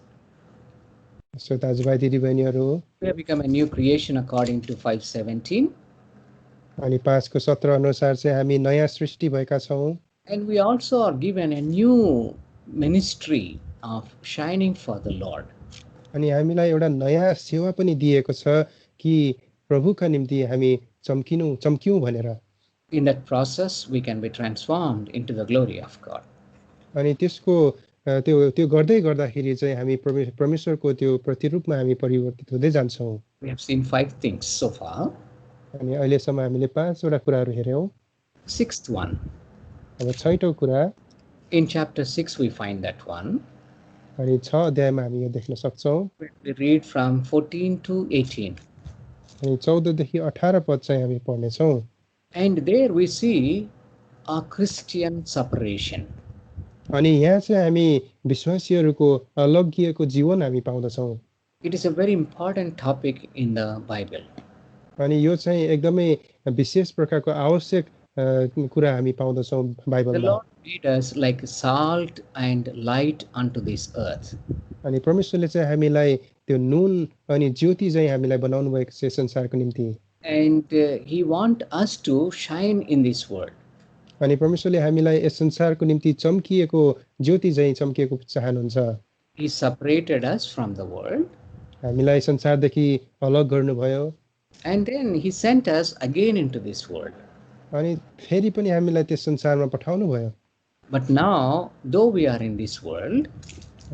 [SPEAKER 2] so दाजुभाइ दिदीबहिनीहरू,
[SPEAKER 1] we have become a new creation according to 5:17.
[SPEAKER 2] अनि 5 को 17 अनुसार चाहिँ हामी नयाँ सृष्टि भएका छौं।
[SPEAKER 1] And we also are given a new ministry of shining for the Lord.
[SPEAKER 2] अनि हामीलाई एउटा नयाँ सेवा पनि दिएको छ कि प्रभुका निम्ति हामी चम्क्यौं भनेर।
[SPEAKER 1] In that process we can be transformed into the glory of God.
[SPEAKER 2] अनि त्यसको त्यो गर्दै गर्दाखेरि चाहिँ हामी परमेश्वरको त्यो प्रतिरूपमा हामी परिवर्तित हुँदै जान्छौं।
[SPEAKER 1] We have seen 5 things so far.
[SPEAKER 2] अनि अहिलेसम्म हामीले 5 वटा कुराहरू हेर्यौं।
[SPEAKER 1] Sixth one.
[SPEAKER 2] अब 6औं कुरा,
[SPEAKER 1] in chapter 6 we find that one.
[SPEAKER 2] अनि 6 अध्यायमा हामी यो देख्न सक्छौं।
[SPEAKER 1] We read from 14 to 18.
[SPEAKER 2] अनि 14 देखि 18 पद चाहिँ हामी पढ्ने छौं।
[SPEAKER 1] And there we see a Christian separation.
[SPEAKER 2] अनि यहाँ चाहिँ हामी विश्वासीहरूको अलग्गिएको जीवन हामी पाउँदछौं।
[SPEAKER 1] It is a very important topic in the Bible.
[SPEAKER 2] अनि यो चाहिँ एकदमै विशेष प्रकारको आवश्यक कुरा हामी पाउँदछौं बाइबलमा।
[SPEAKER 1] The Lord made us like salt and light unto this earth.
[SPEAKER 2] अनि परमेश्वरले चाहिँ हामीलाई त्यो नुन अनि ज्योति चाहिँ हामीलाई बनाउनु भएको छ संसारको निम्ति।
[SPEAKER 1] And He want us to shine in this world.
[SPEAKER 2] अनि परमेश्वरले हामीलाई यस संसारको निम्ति चम्किएको ज्योति चाहिँ चम्किएको चाहनुहुन्छ।
[SPEAKER 1] He separated us from the world.
[SPEAKER 2] हामीलाई संसारदेखि अलग गर्नुभयो।
[SPEAKER 1] And then He sent us again into this world.
[SPEAKER 2] अनि फेरि पनि हामीलाई त्यस संसारमा पठाउनु भयो।
[SPEAKER 1] But now, though we are in this world,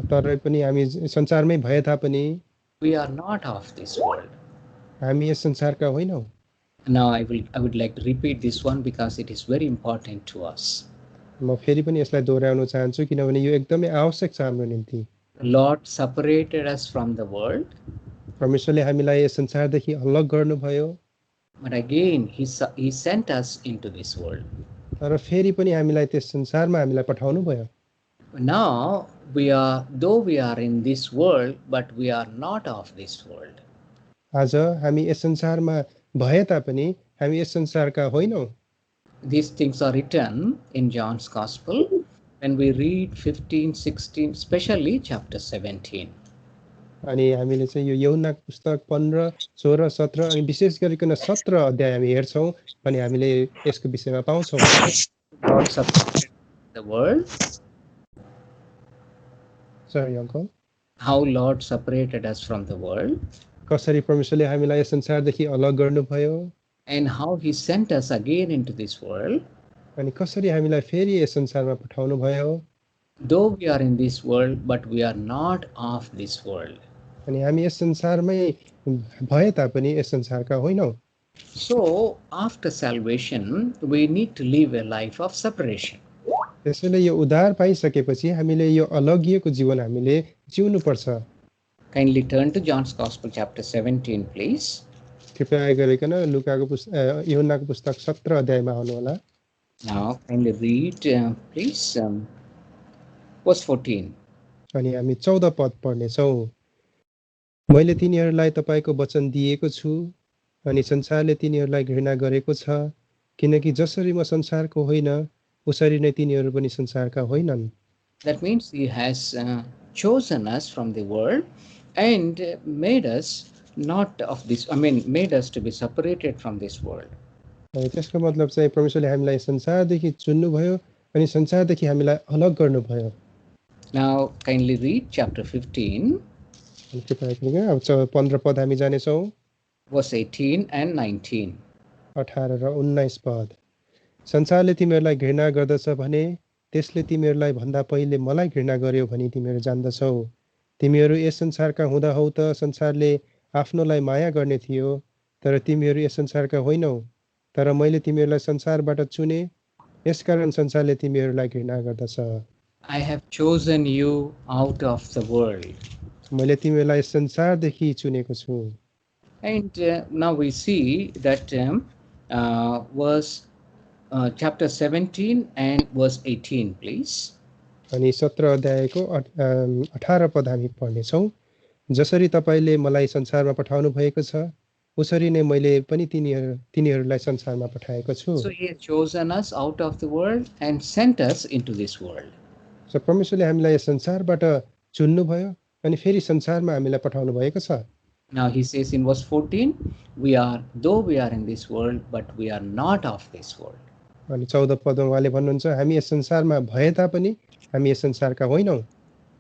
[SPEAKER 2] तर पनि हामी संसारमै भए तापनि
[SPEAKER 1] we are not of this world.
[SPEAKER 2] हामी यस संसारका होइनौं।
[SPEAKER 1] Now I would like to repeat this one because it is very important to us.
[SPEAKER 2] म फेरि पनि यसलाई दोहोऱ्याउन चाहन्छु किनभने यो एकदमै आवश्यक छ हाम्रो निम्ति।
[SPEAKER 1] The Lord separated us from the world,
[SPEAKER 2] परमेश्वरले हामीलाई यस संसारदेखि अलग गर्नुभयो,
[SPEAKER 1] but again he sent us into this world.
[SPEAKER 2] तर फेरि पनि हामीलाई त्यस संसारमा हामीलाई पठाउनु भयो।
[SPEAKER 1] Now though we are in this world, but we are not of this world.
[SPEAKER 2] आज हामी यस संसारमा भए तापनि हामी यस संसारका होइनौँ।
[SPEAKER 1] These things are written in John's Gospel when we read 15, 16, especially chapter 17.
[SPEAKER 2] अनि हामीले चाहिँ यो यूहन्नाको पुस्तक 15, 16, 17 अनि विशेष गरिकन 17 अध्याय हामी हेर्छौँ अनि हामीले यसको विषयमा पाउँछौँ।
[SPEAKER 1] God separated the world.
[SPEAKER 2] Sorry, uncle.
[SPEAKER 1] How Lord separated us from the world.
[SPEAKER 2] कसरी परमेश्वरले हामीलाई यस संसारदेखि अलग गर्नुभयो
[SPEAKER 1] and how he sent us again into this world.
[SPEAKER 2] अनि कसरी हामीलाई फेरि यस संसारमा पठाउनु भयो।
[SPEAKER 1] Though we are in this world, but we are not of this world.
[SPEAKER 2] अनि हामी यस संसारमै भए तापनि यस संसारका होइनौँ।
[SPEAKER 1] So after salvation, we need to live a life of separation.
[SPEAKER 2] त्यसैले यो उद्धार पाइसकेपछि हामीले यो अलगिएको जीवन हामीले जिउनु पर्छ।
[SPEAKER 1] Kindly turn to John's Gospel chapter 17, please.
[SPEAKER 2] कृपया गरिकन लुकाको यूहन्नाको पुस्तक 17 अध्यायमा आउनु होला।
[SPEAKER 1] Now kindly read, please, verse 14.
[SPEAKER 2] अनि हामी 14 पद पढ्नेछौँ। मैले तिनीहरूलाई तपाईको वचन दिएको छु अनि संसारले तिनीहरूलाई घृणा गरेको छ किनकि जसरी म संसारको होइन उसरी नै तिनीहरू पनि संसारका होइनन्।
[SPEAKER 1] That means he has chosen us from the world and made us not of this, made us to be separated from this world.
[SPEAKER 2] अनि त्यसको मतलब चाहिँ परमेश्वरले हामीलाई संसारदेखि चुन्नुभयो अनि संसारदेखि हामीलाई अलग गर्नुभयो।
[SPEAKER 1] Now kindly read chapter 15.
[SPEAKER 2] कृपया गरिकन अब 15 पद हामी जानेछौँ।
[SPEAKER 1] Verse 18 and 19.
[SPEAKER 2] 18 र 19 पद। संसारले तिमीहरूलाई घृणा गर्दछ भने त्यसले तिमीहरूलाई भन्दा पहिले मलाई घृणा गर्यो भनी तिमीहरू जान्दछौ। तिमीहरू यस संसारका हुँदा हौ त संसारले आफ्नोलाई माया गर्ने थियो तर तिमीहरू यस संसारका होइनौ तर मैले तिमीहरूलाई संसारबाट चुने यसकारण संसारले तिमीहरूलाई घृणा गर्दछ।
[SPEAKER 1] I have chosen you out of the world.
[SPEAKER 2] मैले तिमीहरूलाई संसारदेखि चुनेको छु।
[SPEAKER 1] And now we see that verse chapter 17 and verse 18, please.
[SPEAKER 2] अनि 17 अध्यायको 18 पद हामी पढ्नेछौँ। जसरी तपाईले मलाई संसारमा पठाउनु भएको छ उसरी नै मैले पनि तिनीहरूलाई संसारमा पठाएको छु।
[SPEAKER 1] So he has chosen us out of the world and sent us into this world.
[SPEAKER 2] So परमेश्वरले हामीलाई संसारबाट चुन्नुभयो अनि फेरि संसारमा हामीलाई पठाउनु भएको छ।
[SPEAKER 1] Now he says in verse 14, though we are in this world, but we are not of this world.
[SPEAKER 2] अनि 14 पदमा उहाँले भन्नुहुन्छ हामी यस संसारमा भए तापनि हामी यस संसारका होइनौँ।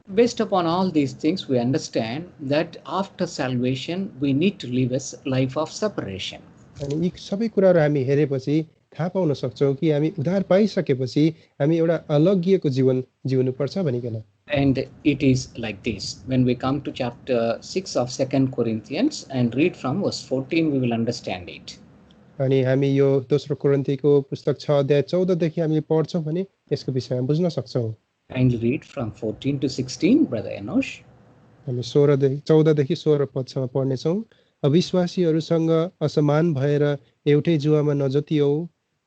[SPEAKER 1] Based upon all these things, we understand that after salvation, we need to live a life of separation.
[SPEAKER 2] अनि यी सबै कुराहरू हामी हेरेपछि थाहा पाउन सक्छौँ कि हामी उद्धार पाइसकेपछि हामी एउटा अलगिएको जीवन जिउनु पर्छ भनिकन।
[SPEAKER 1] And it is like this. When we come to chapter 6 of 2 Corinthians and read from verse 14, we will understand it.
[SPEAKER 2] अनि हामी यो दोस्रो कोरिन्थीको पुस्तक 6 अध्याय 14 देखि हामी पढ्छौँ भने यसको विषयमा बुझ्न सक्छौँ।
[SPEAKER 1] Kindly read from 14 to 16, Brother Enosh.
[SPEAKER 2] हामी 14 देखि 16 पदसम्म पढ्नेछौँ। अविश्वासीहरूसँग असमान भएर एउटै जुवामा नजतियौ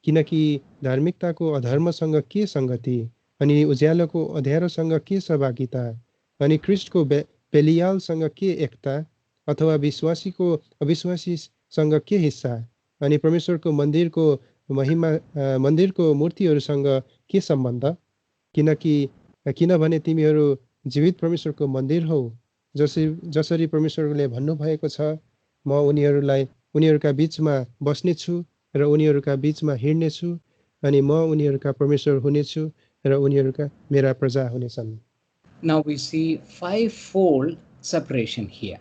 [SPEAKER 2] किनकि धार्मिकताको अधर्मसँग के संगति अनि उज्यालोको अँध्यारोसँग के सहभागिता अनि ख्रीष्टको बेलियालसँग के एकता अथवा विश्वासीको अविश्वासीसँग के हिस्सा अनि परमेश्वरको मन्दिरको मूर्तिहरूसँग के सम्बन्ध किनभने तिमीहरू जीवित परमेश्वरको मन्दिर हौ जसरी परमेश्वरले भन्नुभएको छ म उनीहरूका बीचमा बस्नेछु र उनीहरूका बीचमा हिँड्नेछु अनि म उनीहरूका परमेश्वर हुनेछु र उनीहरूका मेरा प्रजा हुनेछन्।
[SPEAKER 1] Now we see fivefold separation here.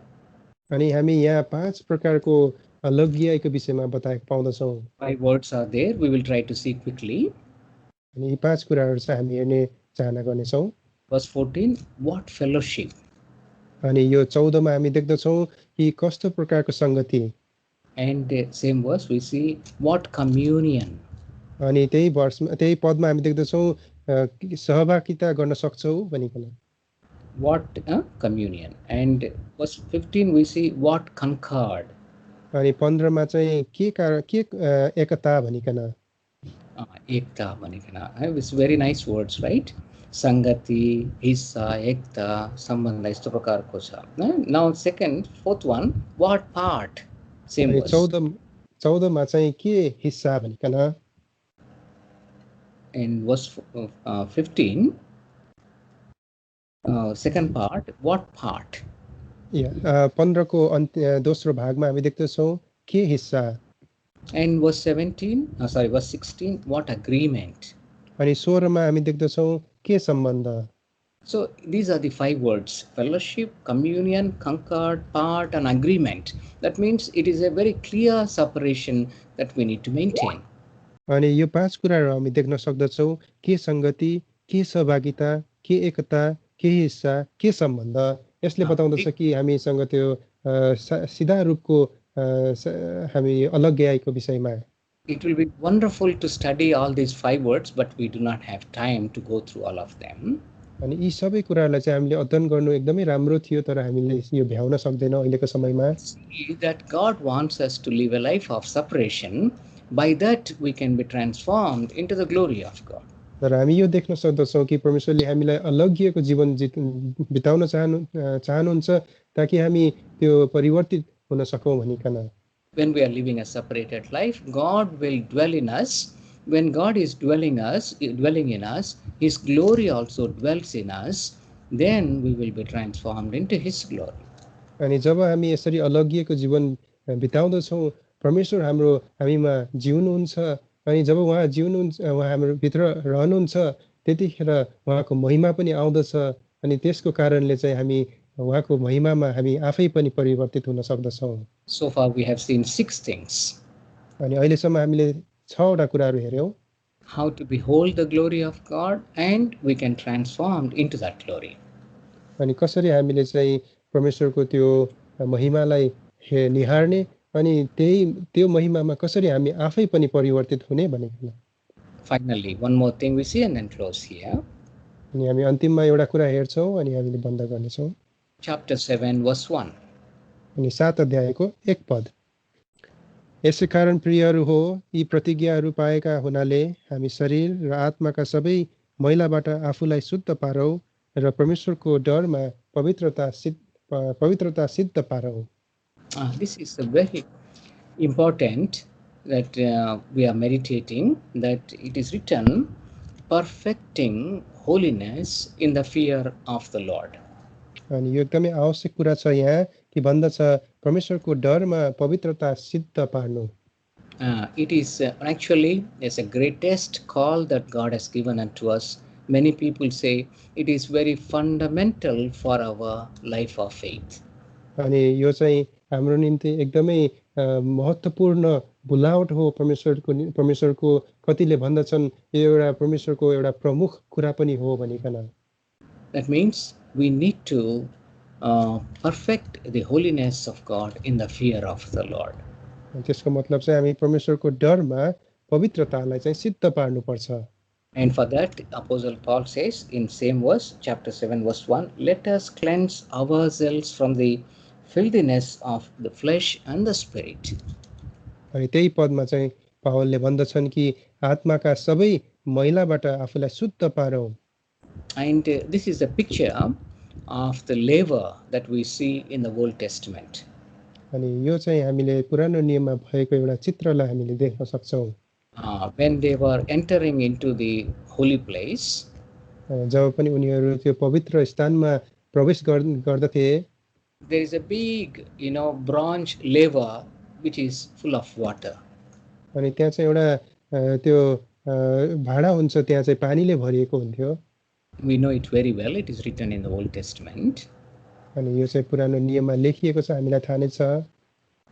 [SPEAKER 2] अनि हामी यहाँ 5 प्रकारको अलगियाको विषयमा बताएको पाउँदछौँ।
[SPEAKER 1] 5 words are there. We will try to see quickly.
[SPEAKER 2] अनि यी 5 कुराहरू चाहिँ हामी हेर्ने चाहना गर्नेछौँ।
[SPEAKER 1] Verse 14, what fellowship?
[SPEAKER 2] अनि यो 14 मा हामी देख्दछौँ कि कस्तो प्रकारको संगति।
[SPEAKER 1] And same verse we see what communion.
[SPEAKER 2] अनि त्यही पदमा हामी देख्दछौँ सहभागिता गर्न सक्छौ भनिकन।
[SPEAKER 1] What communion. And verse 15 we see what concord.
[SPEAKER 2] अनि 15 मा चाहिँ के एकता भनिकन।
[SPEAKER 1] Ekta भनिकन. It's very nice words, right? Sangati, hissa, ekta, sambandha यस्तो प्रकारको छ. Now fourth one, what part? Same
[SPEAKER 2] अनि
[SPEAKER 1] verse.
[SPEAKER 2] 14 मा चाहिँ के हिस्सा भनिकन।
[SPEAKER 1] In verse 15, second part, what part?
[SPEAKER 2] 15 को दोस्रो भागमा हामी देख्दछौँ के हिस्सा।
[SPEAKER 1] And verse 16, what agreement?
[SPEAKER 2] अनि 16 मा हामी देख्दछौँ के सम्बन्ध।
[SPEAKER 1] So these are the 5 words: fellowship, communion, concord, part, and agreement. That means it is a very clear separation that we need to maintain.
[SPEAKER 2] अनि यो 5 कुराहरू हामी देख्न सक्दछौँ के संगति, के सहभागिता, के एकता, के हिस्सा, के सम्बन्ध। यसले बताउँदछ कि हामीसँग त्यो सिधा रूपको हामी अलग्याइको विषयमा।
[SPEAKER 1] It will be wonderful to study all these 5 words, but we do not have time to go through all of them.
[SPEAKER 2] अनि यी सबै कुराहरूलाई चाहिँ हामीले अध्ययन गर्नु एकदमै राम्रो थियो, तर हामीले यो भ्याउन सक्दैनौँ अहिलेको समयमा।
[SPEAKER 1] See that God wants us to live a life of separation. By that we can be transformed into the glory of God.
[SPEAKER 2] तर हामी यो देख्न सक्दछौँ कि परमेश्वरले हामीलाई अलग्गिएको जीवन बिताउन चाहनुहुन्छ ताकि हामी त्यो परिवर्तित हुन सकौँ भनिकन।
[SPEAKER 1] When we are living a separated life, God will dwell in us. When God is dwelling in us, His glory also dwells in us. Then we will be transformed into His glory.
[SPEAKER 2] अनि जब हामी यसरी अलग्गिएको जीवन बिताउँदछौँ, परमेश्वर हामीमा जिउनुहुन्छ। अनि जब उहाँ जिउनुहुन्छ, उहाँ हाम्रो भित्र रहनुहुन्छ, त्यतिखेर उहाँको महिमा पनि आउँदछ। अनि त्यसको कारणले चाहिँ हामी उहाँको महिमामा हामी आफै पनि परिवर्तित हुन सक्दछौँ।
[SPEAKER 1] So far we have seen 6 things.
[SPEAKER 2] अनि अहिलेसम्म हामीले 6 वटा कुराहरू हेर्यौँ।
[SPEAKER 1] How to behold the glory of God, and we can transform into that glory.
[SPEAKER 2] अनि कसरी हामीले चाहिँ परमेश्वरको त्यो महिमालाई निहार्ने अनि त्यो महिमामा कसरी हामी आफै पनि परिवर्तित हुने भनेको।
[SPEAKER 1] Finally, one more thing we see and then close here.
[SPEAKER 2] अनि हामी अन्तिममा एउटा कुरा हेर्छौँ अनि हामीले बन्द गर्नेछौँ।
[SPEAKER 1] Chapter 7 verse 1.
[SPEAKER 2] अनि 7 अध्यायको 1 पद। यसै कारण प्रियहरू हो, यी प्रतिज्ञाहरू पाएका हुनाले हामी शरीर र आत्माका सबै मैलाबाट आफूलाई शुद्ध पारौँ र परमेश्वरको डरमा पवित्रता सिद्ध पारौँ।
[SPEAKER 1] This is very important that we are meditating, that it is written, perfecting holiness in the fear of the Lord.
[SPEAKER 2] अनि यो एकदमै आवश्यक कुरा छ यहाँ कि भन्दछ परमेश्वरको डरमा पवित्रता सिद्ध पार्नु।
[SPEAKER 1] It is actually a greatest call that God has given unto us. Many people say it is very fundamental for our life of faith.
[SPEAKER 2] अनि यो चाहिँ हाम्रो निम्ति एकदमै महत्त्वपूर्ण बोलावट हो परमेश्वरको कतिले भन्दछन् यो एउटा परमेश्वरको एउटा प्रमुख कुरा पनि हो भनिकन।
[SPEAKER 1] That means we need to perfect the holiness of God in the fear of the Lord.
[SPEAKER 2] त्यसको मतलब चाहिँ हामी परमेश्वरको डरमा पवित्रतालाई चाहिँ सिद्ध पार्नुपर्छ।
[SPEAKER 1] And for that, Apostle Paul says in same verse, chapter 7 verse 1, let us cleanse ourselves from the filthiness of the flesh and the spirit.
[SPEAKER 2] अनि त्यही पदमा चाहिँ पावलले भन्दछन् कि आत्माका सबै मैलाबाट आफूलाई शुद्ध पारौँ।
[SPEAKER 1] And this is a picture of the laver that we see in the Old Testament.
[SPEAKER 2] अनि यो चाहिँ हामीले पुरानो नियममा भएको एउटा चित्रलाई हामीले देख्न सक्छौँ।
[SPEAKER 1] When they were entering into the holy place,
[SPEAKER 2] जब पनि उनीहरू त्यो पवित्र स्थानमा प्रवेश गर्दथे,
[SPEAKER 1] there is a big, bronze laver which is full of water.
[SPEAKER 2] अनि त्यहाँ चाहिँ एउटा त्यो भाडा हुन्छ, त्यहाँ चाहिँ पानीले भरिएको हुन्थ्यो।
[SPEAKER 1] We know it very well. It is written in the Old Testament.
[SPEAKER 2] अनि यो चाहिँ पुरानो नियममा लेखिएको छ, हामीलाई थाहा नै छ।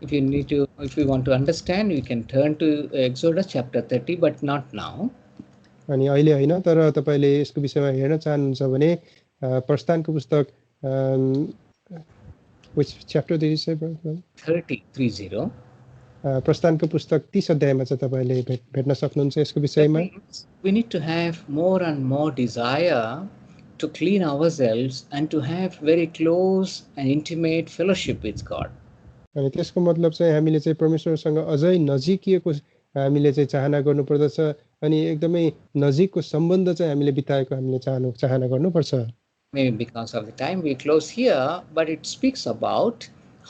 [SPEAKER 1] If we want to understand, we can turn to Exodus chapter 30, but not now.
[SPEAKER 2] अनि अहिले हैन, तर तपाईले यसको विषयमा हेर्न चाहनुहुन्छ भने प्रस्थानको पुस्तक which chapter did you say, brother?
[SPEAKER 1] 30.
[SPEAKER 2] प्रस्थानको पुस्तक 30 अध्यायमा चाहिँ तपाईले भेट्न सक्नुहुन्छ यसको
[SPEAKER 1] That
[SPEAKER 2] विषयमा।
[SPEAKER 1] means we need to have more and more desire to clean ourselves and to have very close and intimate fellowship with God.
[SPEAKER 2] अनि त्यसको मतलब चाहिँ हामीले चाहिँ परमेश्वरसँग अझै नजिकिएको हामीले चाहिँ चाहना गर्नुपर्दछ अनि एकदमै नजिकको सम्बन्ध चाहिँ हामीले बिताएको हामीले चाहना गर्नुपर्छ।
[SPEAKER 1] Maybe because of the time we close here, but it speaks about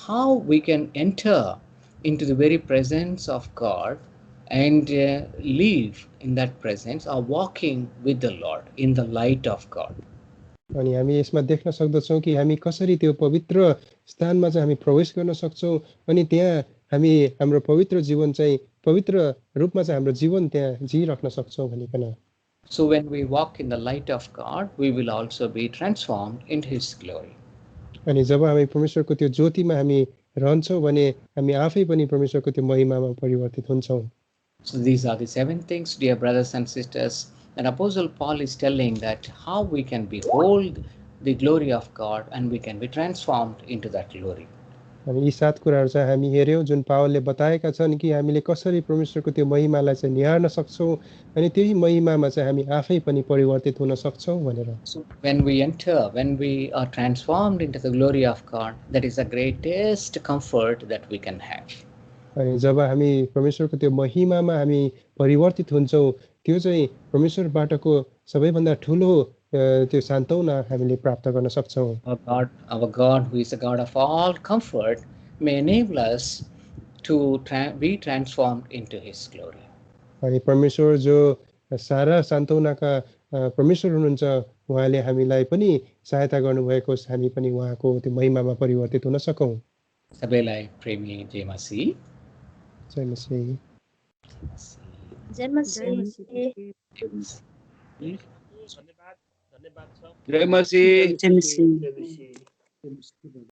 [SPEAKER 1] how we can enter into the very presence of God and live in that presence or walking with the Lord in the light of God.
[SPEAKER 2] अनि हामी यसमा देख्न सक्दछौँ कि हामी कसरी त्यो पवित्र स्थानमा चाहिँ हामी प्रवेश गर्न सक्छौँ अनि त्यहाँ हामी हाम्रो पवित्र जीवन चाहिँ पवित्र रूपमा चाहिँ हाम्रो जीवन त्यहाँ जिइराख्न सक्छौँ भनिकन।
[SPEAKER 1] So when we walk in the light of God, we will also be transformed into His glory.
[SPEAKER 2] अनि जब हामी परमेश्वरको त्यो ज्योतिमा हामी रहन्छौँ भने हामी आफै पनि परमेश्वरको त्यो महिमामा परिवर्तित हुन्छौँ।
[SPEAKER 1] So these are the 7 things, dear brothers and sisters, and Apostle Paul is telling that how we can behold the glory of God and we can be transformed into that glory.
[SPEAKER 2] अनि यी 7 कुराहरू चाहिँ हामी हेर्यौँ जुन पावलले बताएका छन् कि हामीले कसरी परमेश्वरको त्यो महिमालाई चाहिँ निहार्न सक्छौँ अनि त्यही महिमामा चाहिँ हामी आफै पनि परिवर्तित हुन सक्छौँ भनेर।
[SPEAKER 1] So when we enter, when we are transformed into the glory of God, that is the greatest comfort that we can have.
[SPEAKER 2] अनि जब हामी परमेश्वरको त्यो महिमामा हामी परिवर्तित हुन्छौँ त्यो चाहिँ परमेश्वरबाटको सबैभन्दा ठुलो त्यो सान्तवना हामीले प्राप्त गर्न सक्छौँ।
[SPEAKER 1] Our God, who is the God of all comfort, may enable us to be transformed into His glory.
[SPEAKER 2] अनि परमेश्वर जो सारा सान्तवनाका परमेश्वर हुनुहुन्छ उहाँले हामीलाई पनि सहायता गर्नुभएको हामी पनि उहाँको त्यो महिमामा परिवर्तित हुन सकौँ।
[SPEAKER 1] सबैलाई प्रेमी जय मसीह।
[SPEAKER 2] जय मसीह।
[SPEAKER 3] जय मसीह।
[SPEAKER 4] धन्यवाद छ। जय मसीह।
[SPEAKER 3] जय मसीह।